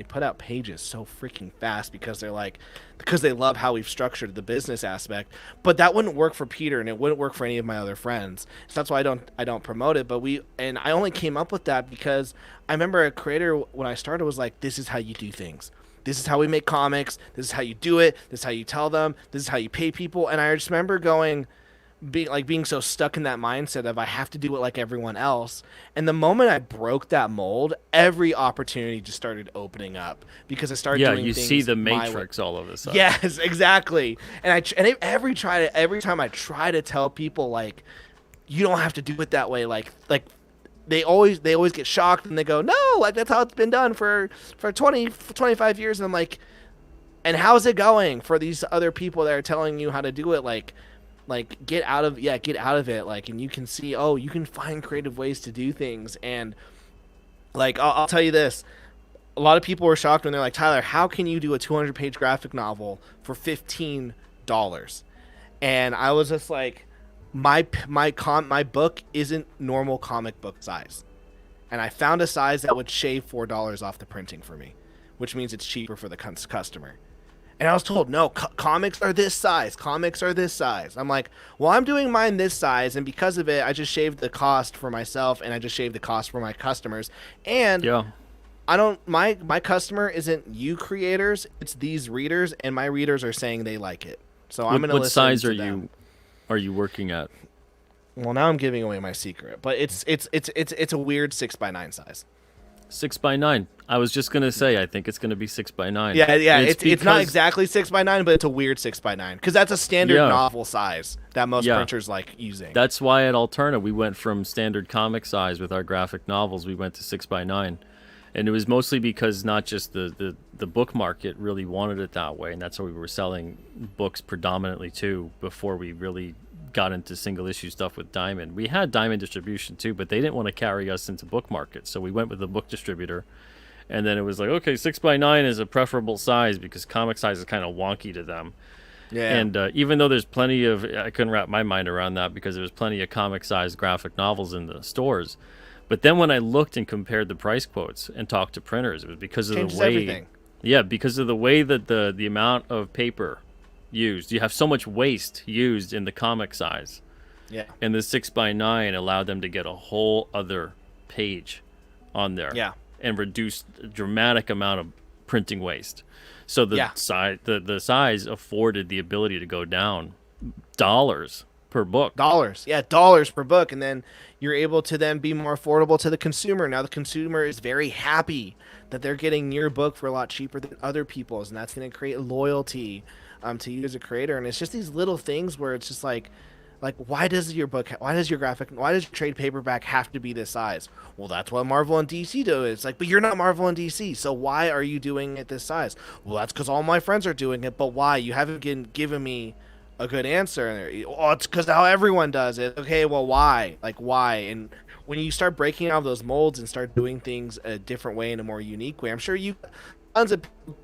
put out pages so freaking fast because they love how we've structured the business aspect. But that wouldn't work for Peter, and it wouldn't work for any of my other friends. So that's why I don't promote it. But I only came up with that because I remember a creator when I started was like, "This is how you do things. This is how we make comics. This is how you do it. This is how you tell them. This is how you pay people." And I just remember being so stuck in that mindset of I have to do it like everyone else. And the moment I broke that mold, every opportunity just started opening up because I started doing things. Yeah, you see the Matrix all of a sudden. Yes, exactly. And every time I try to tell people, like, you don't have to do it that way, like they always get shocked and they go, "No, like that's how it's been done for 25 years." And I'm like, "And how's it going for these other people that are telling you how to do it?" Like get out of it, like, and you can see, oh, you can find creative ways to do things. And like I'll tell you this, a lot of people were shocked when they're like, "Tyler, how can you do a 200-page graphic novel for $15?" And I was just like, my book isn't normal comic book size, and I found a size that would shave $4 off the printing for me, which means it's cheaper for the customer. And I was told, no, comics are this size. Comics are this size. I'm like, well, I'm doing mine this size, and because of it, I just shaved the cost for myself, and I just shaved the cost for my customers. And I don't. My customer isn't you creators; it's these readers, and my readers are saying they like it. So I'm gonna listen to them. What size are you working at? Well, now I'm giving away my secret, but it's a weird 6x9 size. 6x9. I was just gonna say, I think it's gonna be 6x9. Yeah. It's not exactly 6x9, but it's a weird 6x9 because that's a standard novel size that most printers like using. That's why at Alterna we went from standard comic size with our graphic novels. We went to 6x9, and it was mostly because not just the book market really wanted it that way, and that's why we were selling books predominantly too before we really got into single issue stuff with Diamond. We had Diamond distribution too, but they didn't want to carry us into book market, so we went with a book distributor. And then it was like, okay, 6x9 is a preferable size because comic size is kind of wonky to them. Yeah. And even though there's plenty of, I couldn't wrap my mind around that because there's plenty of comic size graphic novels in the stores, But then when I looked and compared the price quotes and talked to printers, it was because of Changes the way, everything. yeah, because of the way that the amount of paper used. You have so much waste used in the comic size. Yeah. And the 6x9 allowed them to get a whole other page on there. Yeah. And reduce a dramatic amount of printing waste. So Yeah. the size afforded the ability to go down dollars per book. Dollars. Yeah, dollars per book. And then you're able to then be more affordable to the consumer. Now the consumer is very happy that they're getting your book for a lot cheaper than other people's, and that's going to create loyalty to you as a creator. And it's just these little things where it's just like why does your trade paperback have to be this size? Well, that's what Marvel and DC do. It's like, but you're not Marvel and DC, so why are you doing it this size? Well, that's because all my friends are doing it, but why? You haven't given me a good answer. Oh, it's because how everyone does it. Okay, well, why? Like, why? And when you start breaking out of those molds and start doing things a different way, in a more unique way, I'm sure you tons of people,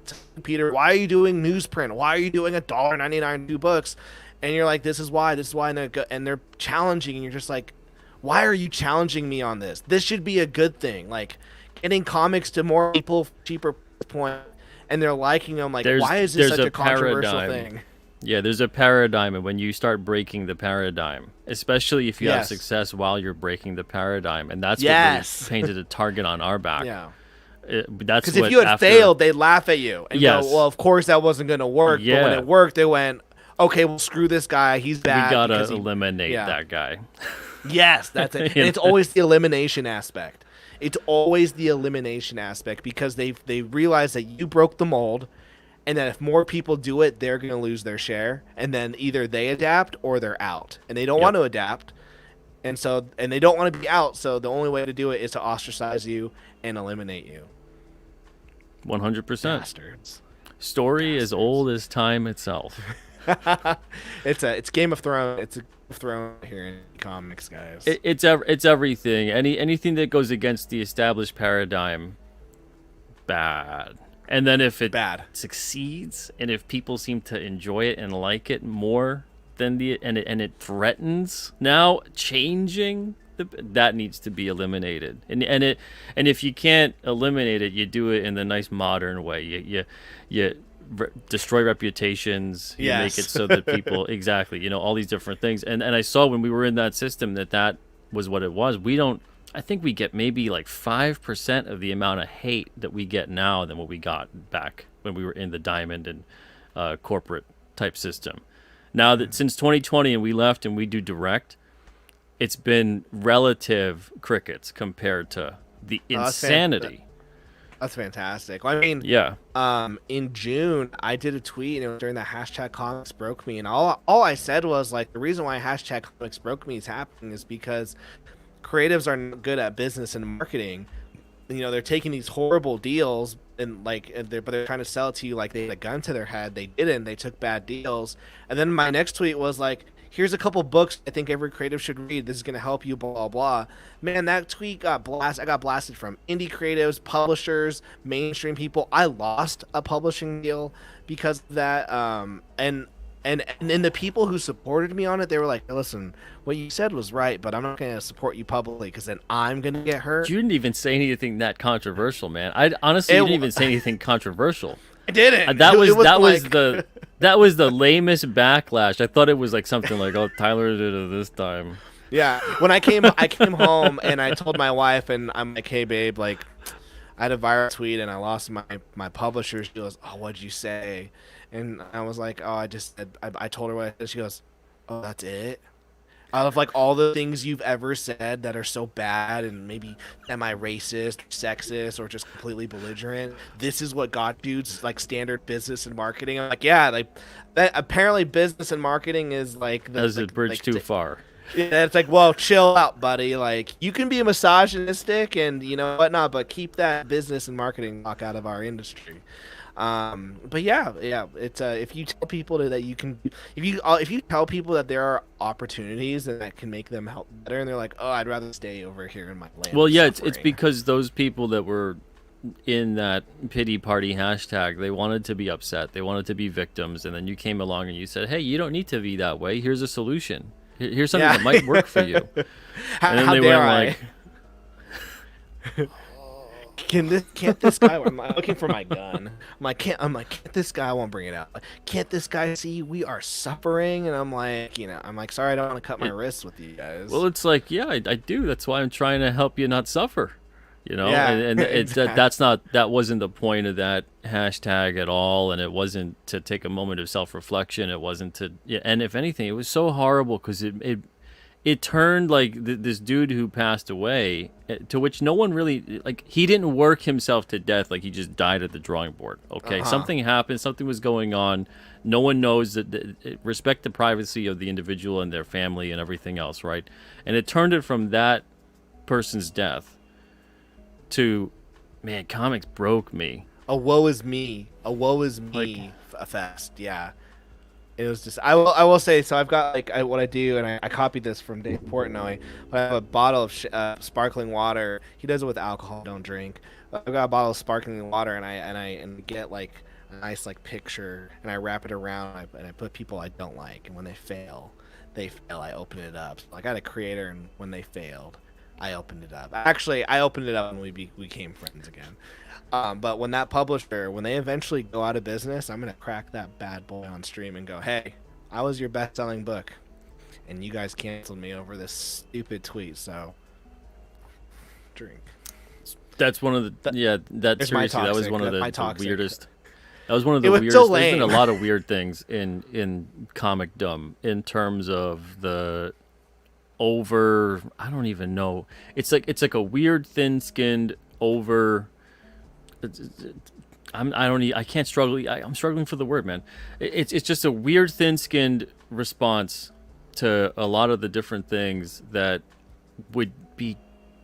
Peter, why are you doing newsprint? Why are you doing $1.99 new books? And you're like, this is why, and they're challenging, and you're just like, why are you challenging me on this? This should be a good thing. Like, getting comics to more people, cheaper point, and they're liking them. Like, why is this such a controversial thing? Yeah, there's a paradigm, and when you start breaking the paradigm, especially if you have success while you're breaking the paradigm, and that's what really painted a target on our back. Yeah. That's because if you had failed, they'd laugh at you and go, well, of course that wasn't going to work. Yeah. But when it worked, they went, okay, well, screw this guy. He's bad. We got to eliminate that guy. Yes, that's it. And it's always the elimination aspect. It's always the elimination aspect because they realize that you broke the mold, and that if more people do it, they're going to lose their share. And then either they adapt or they're out. And they don't want to adapt. And they don't want to be out. So the only way to do it is to ostracize you and eliminate you. 100%. Bastards. Story as old as time itself. It's Game of Thrones. It's a Game of Thrones here in comics, guys. It's everything. Anything that goes against the established paradigm, bad. And then if it succeeds, and if people seem to enjoy it and like it more than and it threatens now changing, that needs to be eliminated. And if you can't eliminate it, you do it in the nice modern way. You destroy reputations. You make it so that people all these different things. And I saw when we were in that system that was what it was. I think we get maybe like 5% of the amount of hate that we get now than what we got back when we were in the diamond and corporate type system. Now that since 2020 and we left and we do direct, it's been relative crickets compared to the insanity. That's fantastic. Well, I mean, in June, I did a tweet, and it was during the hashtag Comics Broke Me, and all I said was, like, the reason why hashtag Comics Broke Me is happening is because creatives are not good at business and marketing. They're taking these horrible deals, and but they're trying to sell it to you like they had a gun to their head. They didn't. They took bad deals. And then my next tweet was like, here's a couple books I think every creative should read. This is going to help you, blah, blah, blah. Man, that tweet got blasted. I got blasted from indie creatives, publishers, mainstream people. I lost a publishing deal because of that. And the people who supported me on it, they were like, listen, what you said was right, but I'm not going to support you publicly because then I'm going to get hurt. You didn't even say anything that controversial, man. You didn't even say anything controversial. I didn't. That was the lamest backlash. I thought it was like something like, "Oh, Tyler did it this time." Yeah. When I came home and I told my wife, and I'm like, "Hey, babe, like, I had a viral tweet and I lost my publisher." She goes, "Oh, what'd you say?" And I was like, "Oh, I told her what I said." She goes, "Oh, that's it?" Out of like all the things you've ever said that are so bad and maybe racist, sexist, or just completely belligerent, this is what got dudes like standard business and marketing. I'm like, yeah, like that. Apparently, business and marketing is like that's a bridge too far. Yeah, it's like, well, chill out, buddy. Like, you can be misogynistic and whatnot, but keep that business and marketing talk out of our industry. But yeah, it's if you tell people that you can, if you tell people that there are opportunities and that can make them help better, and they're like, oh, I'd rather stay over here in my land. Well, yeah, it's because those people that were in that pity party hashtag, they wanted to be upset, they wanted to be victims, and then you came along and you said, hey, you don't need to be that way. Here's a solution. Here's something that might work for you. How dare I? Can't this guy? I'm looking for my gun. Can't this guy? I won't bring it out. Can't this guy see we are suffering? And I'm like, sorry, I don't want to cut my It, wrists with you well, guys. it's like, yeah, I do. That's why I'm trying to help you not suffer. Yeah, And exactly. that wasn't the point of that hashtag at all, and it wasn't to take a moment of self-reflection. It wasn't to, yeah, and if anything, it was so horrible because it turned like this dude who passed away, to which no one really, like, he didn't work himself to death, like he just died at the drawing board. Okay, Uh-huh. something happened, something was going on. No one knows respect the privacy of the individual and their family and everything else, right? And it turned it from that person's death to, man, comics broke me. A woe is me. A woe is Like, me fest. Yeah. It was just I will say so. I've got what I do, and I copied this from Dave Portnoy. I have a bottle of sparkling water. He does it with alcohol. Don't drink. I've got a bottle of sparkling water, and I get like a nice like picture, and I wrap it around, and I put people I don't like, and when they fail. I open it up. So I got a creator, and when they failed, I opened it up. Actually, I opened it up, and we became friends again. But when that publisher, when they eventually go out of business, I'm gonna crack that bad boy on stream and go, "Hey, I was your best-selling book, and you guys canceled me over this stupid tweet. So, drink." that's one of the, That, yeah, that there's my seriously, that was toxic. one of My the toxic. weirdest. That was one of It the was so weirdest. There's been a lame. lot of weird things in comicdom in terms of the over. I don't even know. It's like a weird, thin-skinned over. I don't. I can't struggle. I'm struggling for the word, man. It's just a weird, thin-skinned response to a lot of the different things that would be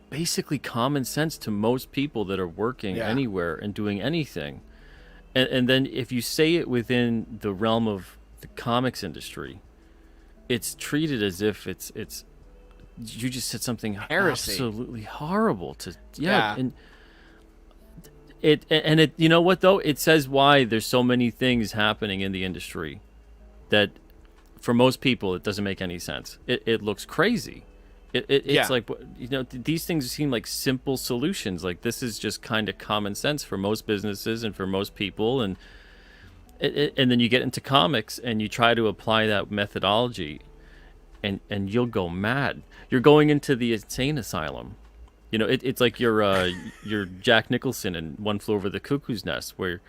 basically common sense to most people that are working Yeah, anywhere and doing anything. And then if you say it within the realm of the comics industry, it's treated as if it's you just said something heresy. absolutely horrible to, yeah. Yeah, And you know what though, it says why there's so many things happening in the industry that for most people it doesn't make any sense. It looks crazy. It's yeah. like, these things seem like simple solutions. Like, this is just kind of common sense for most businesses and for most people. And then you get into comics and you try to apply that methodology, and you'll go mad. You're going into the insane asylum. It's like you're Jack Nicholson in One Flew Over the Cuckoo's Nest, where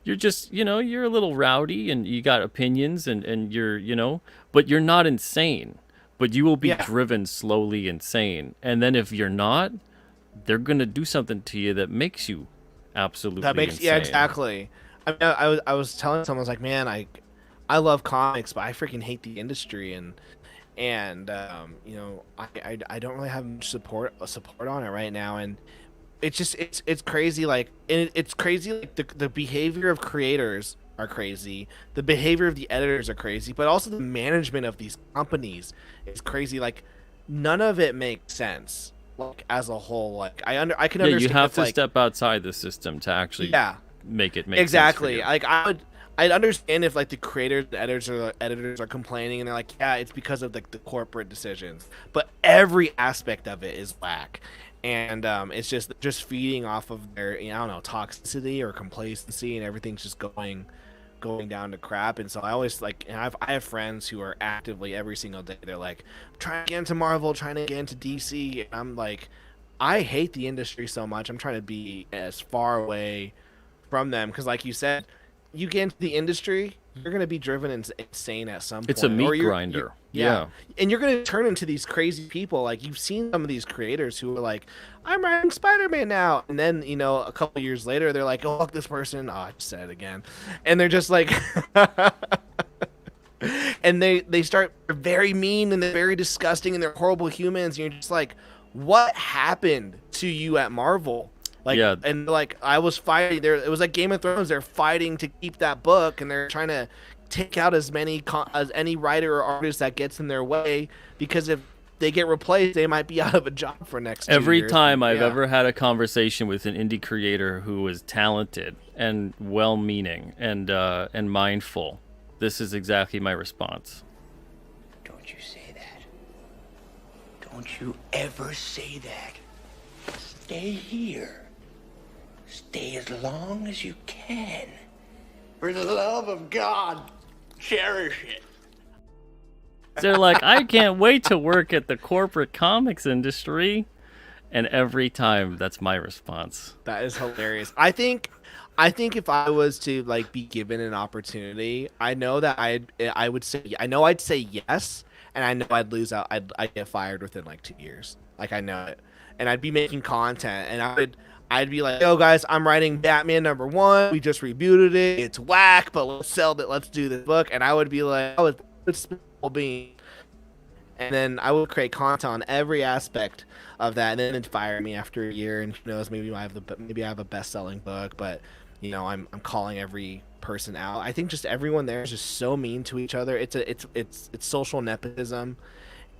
you're just, you're a little rowdy and you got opinions, and you're, but you're not insane. But you will be Yeah. driven slowly insane. And then if you're not, they're going to do something to you that makes you That absolutely makes, yeah, insane. exactly. I was telling someone, I was like, man, I love comics, but I freaking hate the industry, and I don't really have much support on it right now, and it's crazy, like, and it's crazy, like, the behavior of creators are crazy, the behavior of the editors are crazy, but also the management of these companies is crazy. Like, none of it makes sense, like, as a whole. Like, I can Yeah, you understand have if, to like, step outside the system to actually yeah, make it make sense for exactly. you. Like, I'd understand if, like, the creators, the editors are complaining, and they're like, yeah, it's because of, like, the corporate decisions. But every aspect of it is whack, and it's just feeding off of their, I don't know, toxicity or complacency, and everything's just going down to crap. And so I always, like, and I have friends who are actively every single day. They're like, I'm trying to get into Marvel, trying to get into DC. And I'm like, I hate the industry so much. I'm trying to be as far away from them, because, like you said, you get into the industry, you're gonna be driven insane at some It's a point, or meat you're grinder. yeah, Yeah. and you're gonna turn into these crazy people. Like, you've seen some of these creators who are like, I'm writing Spider-Man now, and then, a couple years later, they're like, oh, fuck this person. Oh, I just said it again, and they're just like, and they start very mean, and they're very disgusting, and they're horrible humans, and you're just like, what happened to you at Marvel? Like, Yeah. and like, I was fighting there. It was like Game of Thrones. They're fighting to keep that book, and they're trying to take out as as any writer or artist that gets in their way, because if they get replaced, they might be out of a job for next 2 Every years. time I've Yeah. ever had a conversation with an indie creator who was talented and well-meaning and mindful, this is exactly my response. Don't you say that. Don't you ever say that. stay here. Stay as long as you can. For the love of God, cherish it. They're like, I can't wait to work at the corporate comics industry. And every time, that's my response. That is hilarious. I think if I was to like be given an opportunity, I know that I'd say yes, and I know I'd lose out. I'd get fired within like 2 years. Like I know it, and I'd be making content, and I'd be like, yo guys, I'm writing Batman #1. We just rebooted it. It's whack, but let's sell it. Let's do this book. And I would be like, oh, it's being. And then I would create content on every aspect of that, and then it'd fire me after a year. And who knows, maybe I have a best-selling book, but I'm calling every person out. I think just everyone there is just so mean to each other. It's social nepotism,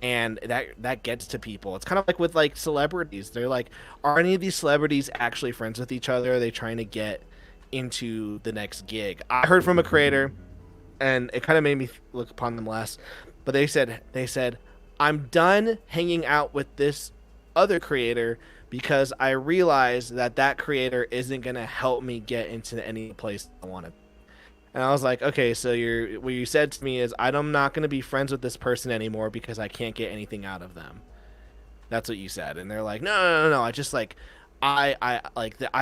and that gets to people. It's kind of like with like celebrities. They're like, are any of these celebrities actually friends with each other? Are they trying to get into the next gig? I heard from a creator, and it kind of made me look upon them less. But they said, I'm done hanging out with this other creator because I realize that creator isn't going to help me get into any place I want to. And I was like, okay, so what you said to me is I'm not going to be friends with this person anymore because I can't get anything out of them. That's what you said. And they're like, no. I just like, I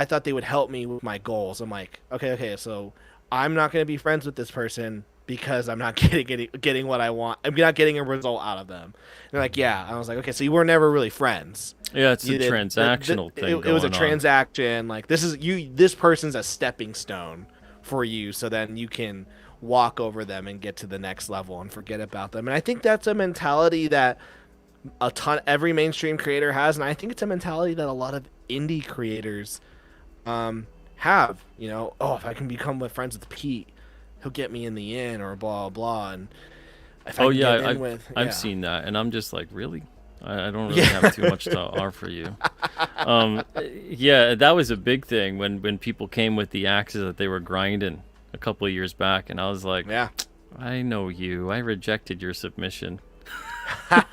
thought they would help me with my goals. I'm like, okay, so I'm not going to be friends with this person because I'm not getting what I want. I'm not getting a result out of them. And they're like, yeah. And I was like, okay, so you were never really friends. Yeah, it's a transactional thing. It was a transaction. Like this person's a stepping stone for you, so then you can walk over them and get to the next level and forget about them. And I think that's a mentality that every mainstream creator has, and I think it's a mentality that a lot of indie creators have. Oh, if I can become friends with Pete, he'll get me in the inn, or blah blah. And if I've seen that, and I'm just like, really? I don't really have too much to offer you. Yeah, that was a big thing when people came with the axes that they were grinding a couple of years back, and I was like, yeah, I know you. I rejected your submission. And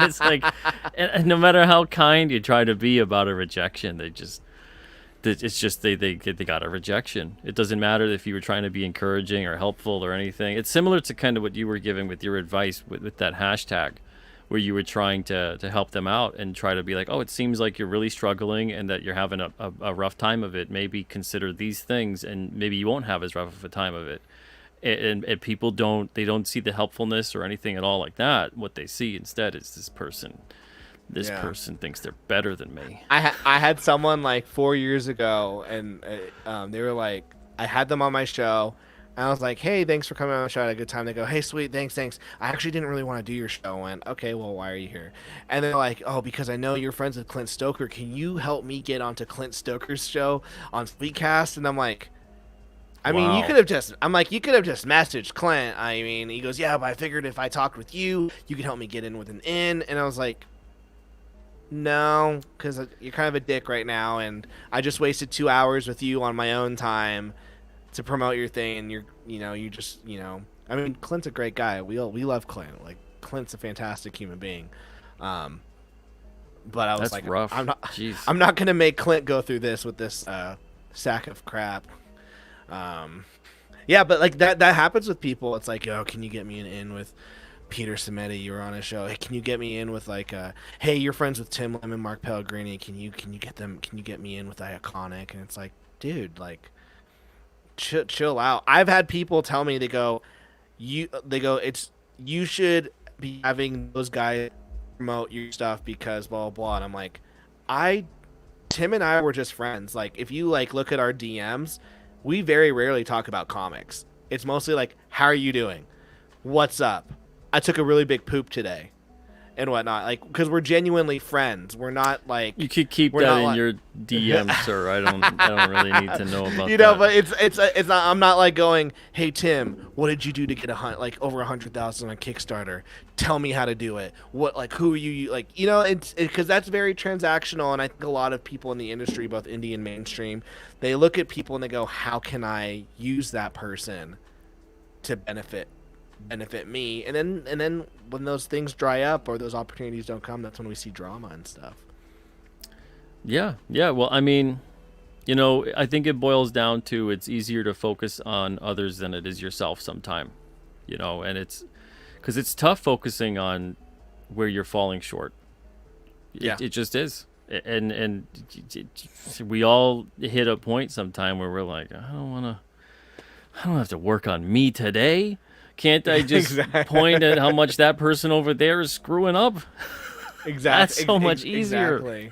it's like, and no matter how kind you try to be about a rejection, they got a rejection. It doesn't matter if you were trying to be encouraging or helpful or anything. It's similar to kind of what you were giving with your advice with that hashtag, where you were trying to help them out and try to be like, oh, it seems like you're really struggling and that you're having a rough time of it. Maybe consider these things, and maybe you won't have as rough of a time of it. And people don't see the helpfulness or anything at all like that. What they see instead is this person thinks they're better than me. I had someone like 4 years ago, and they were like, I had them on my show, and I was like, hey, thanks for coming on the show. I had a good time. They go, hey, sweet, thanks. I actually didn't really want to do your show. I went, okay, well, why are you here? And they're like, oh, because I know you're friends with Clint Stoker. Can you help me get onto Clint Stoker's show on Sweetcast? And I'm like, I mean, you could have just messaged Clint. I mean, he goes, yeah, but I figured if I talked with you, you could help me get in with an in. And I was like, no, because you're kind of a dick right now, and I just wasted 2 hours with you on my own time to promote your thing, and I mean, Clint's a great guy. We love Clint. Like, Clint's a fantastic human being. But I was like, rough. I'm not gonna make Clint go through this with this sack of crap. Yeah, but like that happens with people. It's like, yo, can you get me an in with Peter Samedi? You were on a show. Hey, can you get me in with like hey, you're friends with Tim Lemon, Mark Pellegrini. Can you get me in with Iconic? And it's like, dude, like, chill out. I've had people tell me, you should be having those guys promote your stuff because blah blah. And I'm like, Tim and I were just friends. Like, if you like look at our DMs, we very rarely talk about comics. It's mostly like, how are you doing? What's up? I took a really big poop today, and whatnot. Like, because we're genuinely friends. We're not like, you could keep that in your DM, sir. I don't really need to know about that. But it's not. I'm not like going, hey Tim, what did you do to get over 100,000 on Kickstarter? Tell me how to do it. Who are you? Like, it's because that's very transactional, and I think a lot of people in the industry, both indie and mainstream, they look at people and they go, how can I use that person to benefit me? And then when those things dry up or those opportunities don't come, that's when we see drama and stuff. Yeah, yeah. Well, I mean, you know, I think it boils down to it's easier to focus on others than it is yourself sometime, you know, and it's because it's tough focusing on where you're falling short. Yeah. It just is. And we all hit a point sometime where we're like, I don't have to work on me today. Can't I just point at how much that person over there is screwing up? That's so much easier. Exactly.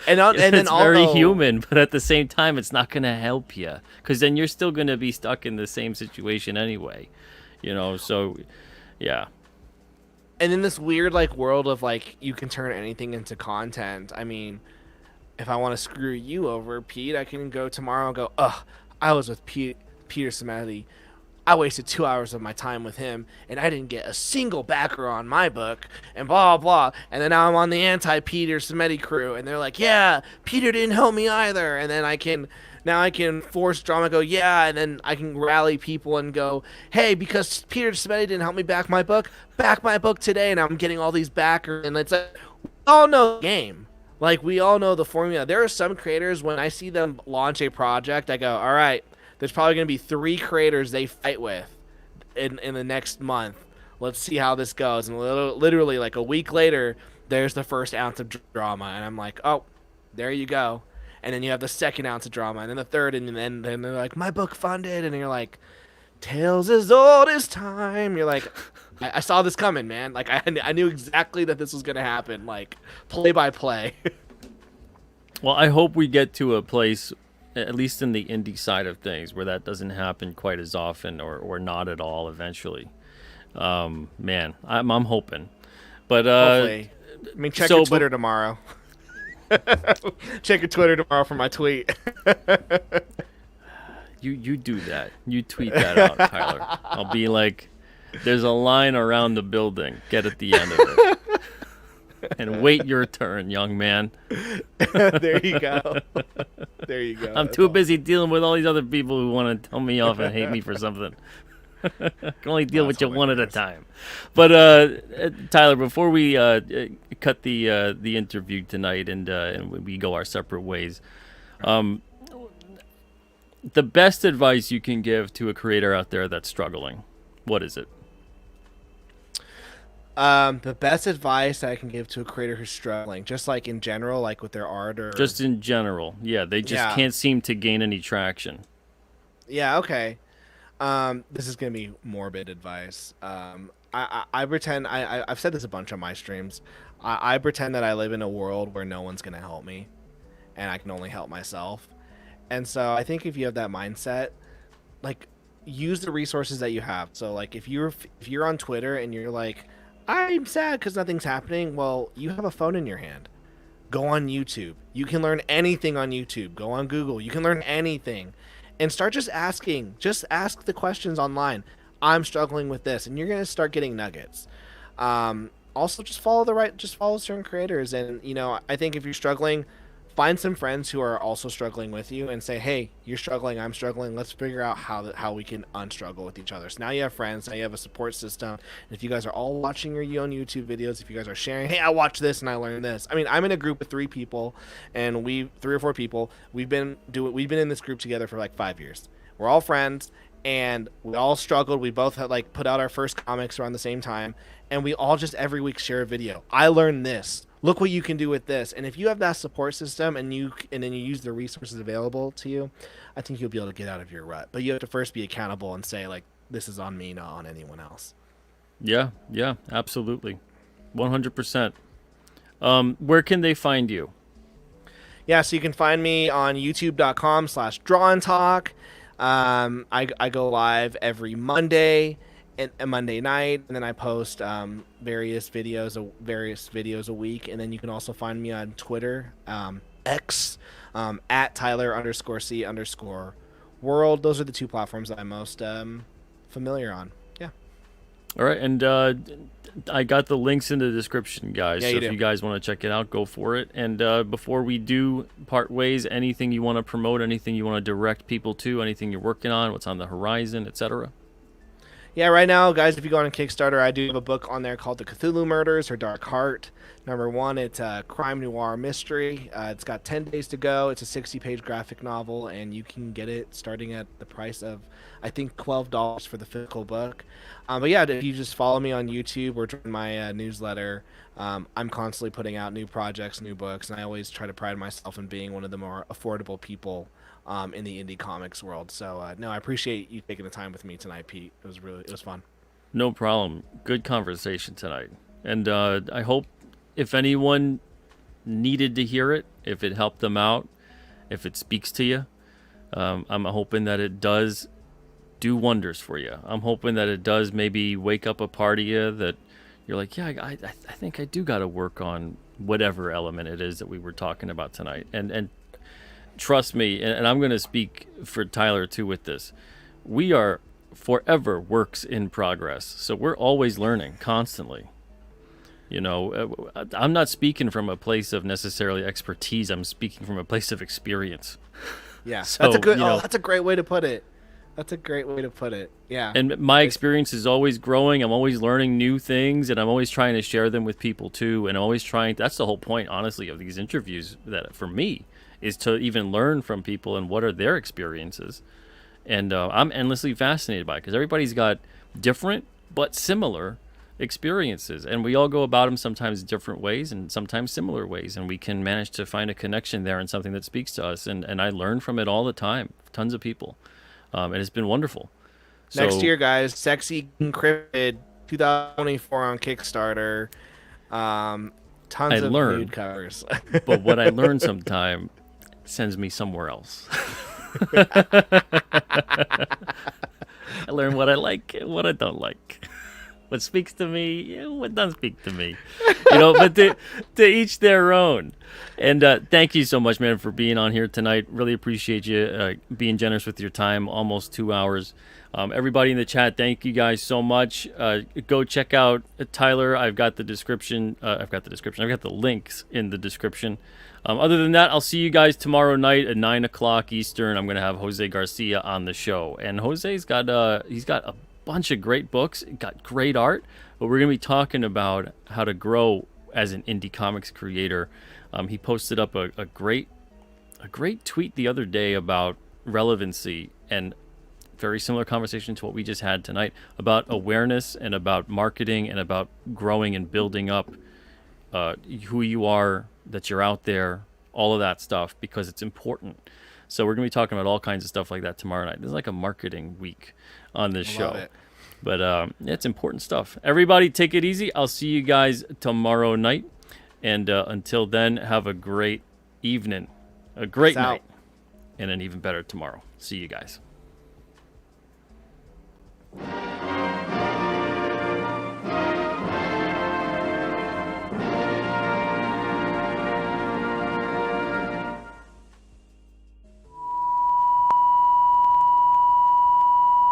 And then It's very human, but at the same time, it's not going to help you because then you're still going to be stuck in the same situation anyway, you know. So, yeah, And in this weird like world of like you can turn anything into content. I mean, if I want to screw you over, Pete, I can go tomorrow and go, ugh, I was with Peter Samedi. I wasted 2 hours of my time with him, and I didn't get a single backer on my book, and blah, blah. And then now I'm on the anti-Peter Samedi crew, and they're like, yeah, Peter didn't help me either. And then I can force drama, go, yeah, and then I can rally people and go, hey, because Peter Samedi didn't help me back my book today, and I'm getting all these backers. And it's like, we all know the game. Like, we all know the formula. There are some creators, when I see them launch a project, I go, all right, there's probably going to be 3 creators they fight with in the next month. Let's see how this goes. And literally, like a week later, there's the first ounce of drama. And I'm like, oh, there you go. And then you have the second ounce of drama. And then the third. And then they're like, my book funded. And you're like, tales as old as time. You're like, I saw this coming, man. Like, I knew exactly that this was going to happen. Like, play by play. Well, I hope we get to a place, at least in the indie side of things, where that doesn't happen quite as often or not at all eventually. Man, I'm hoping. But Hopefully. I mean, check your Twitter tomorrow. Check your Twitter tomorrow for my tweet. You do that. You tweet that out, Tyler. I'll be like, there's a line around the building. Get at the end of it. And wait your turn, young man. There you go. There you go. I'm too busy dealing with all these other people who want to tell me off and hate me for something. I can only deal with you one at a time. But Tyler, before we cut the interview tonight and we go our separate ways, the best advice you can give to a creator out there that's struggling, what is it? The best advice I can give to a creator who's struggling, just like in general, like with their art or just in general, yeah, they just can't seem to gain any traction. Yeah, okay. This is gonna be morbid advice. I pretend I've said this a bunch on my streams. I pretend that I live in a world where no one's gonna help me, and I can only help myself. And so I think if you have that mindset, like, use the resources that you have. So like if you're on Twitter and you're like, I'm sad because nothing's happening. Well, you have a phone in your hand. Go on YouTube. You can learn anything on YouTube. Go on Google. You can learn anything. And start just asking. Just ask the questions online. I'm struggling with this. And you're going to start getting nuggets. Also, just follow certain creators. And, you know, I think if you're struggling, find some friends who are also struggling with you and say, hey, you're struggling, I'm struggling. Let's figure out how we can unstruggle with each other. So now you have friends. Now you have a support system. And if you guys are all watching your own YouTube videos, if you guys are sharing, hey, I watched this and I learned this. I mean, I'm in a group of 3 people, and 3 or 4 people. We've been in this group together for like 5 years. We're all friends, and we all struggled. We both had like put out our first comics around the same time, and we all just every week share a video. I learned this. Look what you can do with this. And if you have that support system and then you use the resources available to you, I think you'll be able to get out of your rut. But you have to first be accountable and say, like, this is on me, not on anyone else. Yeah, absolutely. 100%. Where can they find you? Yeah, so you can find me on youtube.com/drawandtalk. I go live every Monday and a Monday night, and then I post various videos a week. And then you can also find me on Twitter, X, at Tyler_C_world. Those are the 2 platforms that I'm most familiar on. Yeah. All right, and I got the links in the description, guys. Yeah, so if do. you guys want to check it out, go for it. And before we do part ways, anything you want to promote, anything you want to direct people to, anything you're working on, what's on the horizon, etc.? Yeah, right now, guys, if you go on Kickstarter, I do have a book on there called The Cthulhu Murders or Dark Heart. Number one, it's a crime noir mystery. It's got 10 days to go. It's a 60-page graphic novel, and you can get it starting at the price of, I think, $12 for the physical book. But yeah, if you just follow me on YouTube or join my newsletter, I'm constantly putting out new projects, new books, and I always try to pride myself in being one of the more affordable people in the indie comics world. So no, I appreciate you taking the time with me tonight, Pete. It was fun. No problem. Good conversation tonight. And I hope if anyone needed to hear it, if it helped them out, if it speaks to you, I'm hoping that it does do wonders for you. I'm hoping that it does maybe wake up a part of you that you're like, yeah, I think I do got to work on whatever element it is that we were talking about tonight. And trust me, and I'm going to speak for Tyler too with this. We are forever works in progress. So we're always learning constantly. You know, I'm not speaking from a place of necessarily expertise. I'm speaking from a place of experience. Yeah, So, that's a good. you know, That's a great way to put it. That's a great way to put it. Yeah. and my experience is always growing. I'm always learning new things, and I'm always trying to share them with people too. And I'm always trying. That's the whole point, honestly, of these interviews. That for me is to even learn from people and what are their experiences. And I'm endlessly fascinated by it because everybody's got different but similar experiences, and we all go about them sometimes different ways and sometimes similar ways, and we can manage to find a connection there and something that speaks to us. And I learn from it all the time. Tons of people. And it's been wonderful. Next year, guys, Sexy Encrypted 2024 on Kickstarter. Tons of nude covers. But what I learn sometime sends me somewhere else. I learn what I like and what I don't like. What speaks to me, what doesn't speak to me. You know, but to each their own. And thank you so much, man, for being on here tonight. Really appreciate you being generous with your time, almost 2 hours. Everybody in the chat, thank you guys so much. Go check out Tyler. I've got the description. I've got the links in the description. Other than that, I'll see you guys tomorrow night at 9 o'clock Eastern. I'm going to have Jose Garcia on the show. And Jose's got he's got a bunch of great books, got great art, but we're going to be talking about how to grow as an indie comics creator. He posted up a great tweet the other day about relevancy, and very similar conversation to what we just had tonight about awareness and about marketing and about growing and building up who you are, that you're out there, all of that stuff, because it's important. So we're going to be talking about all kinds of stuff like that tomorrow night. This is like a marketing week on this show. But it's important stuff. Everybody take it easy. I'll see you guys tomorrow night. And until then, have a great evening, a great night, and an even better tomorrow. See you guys.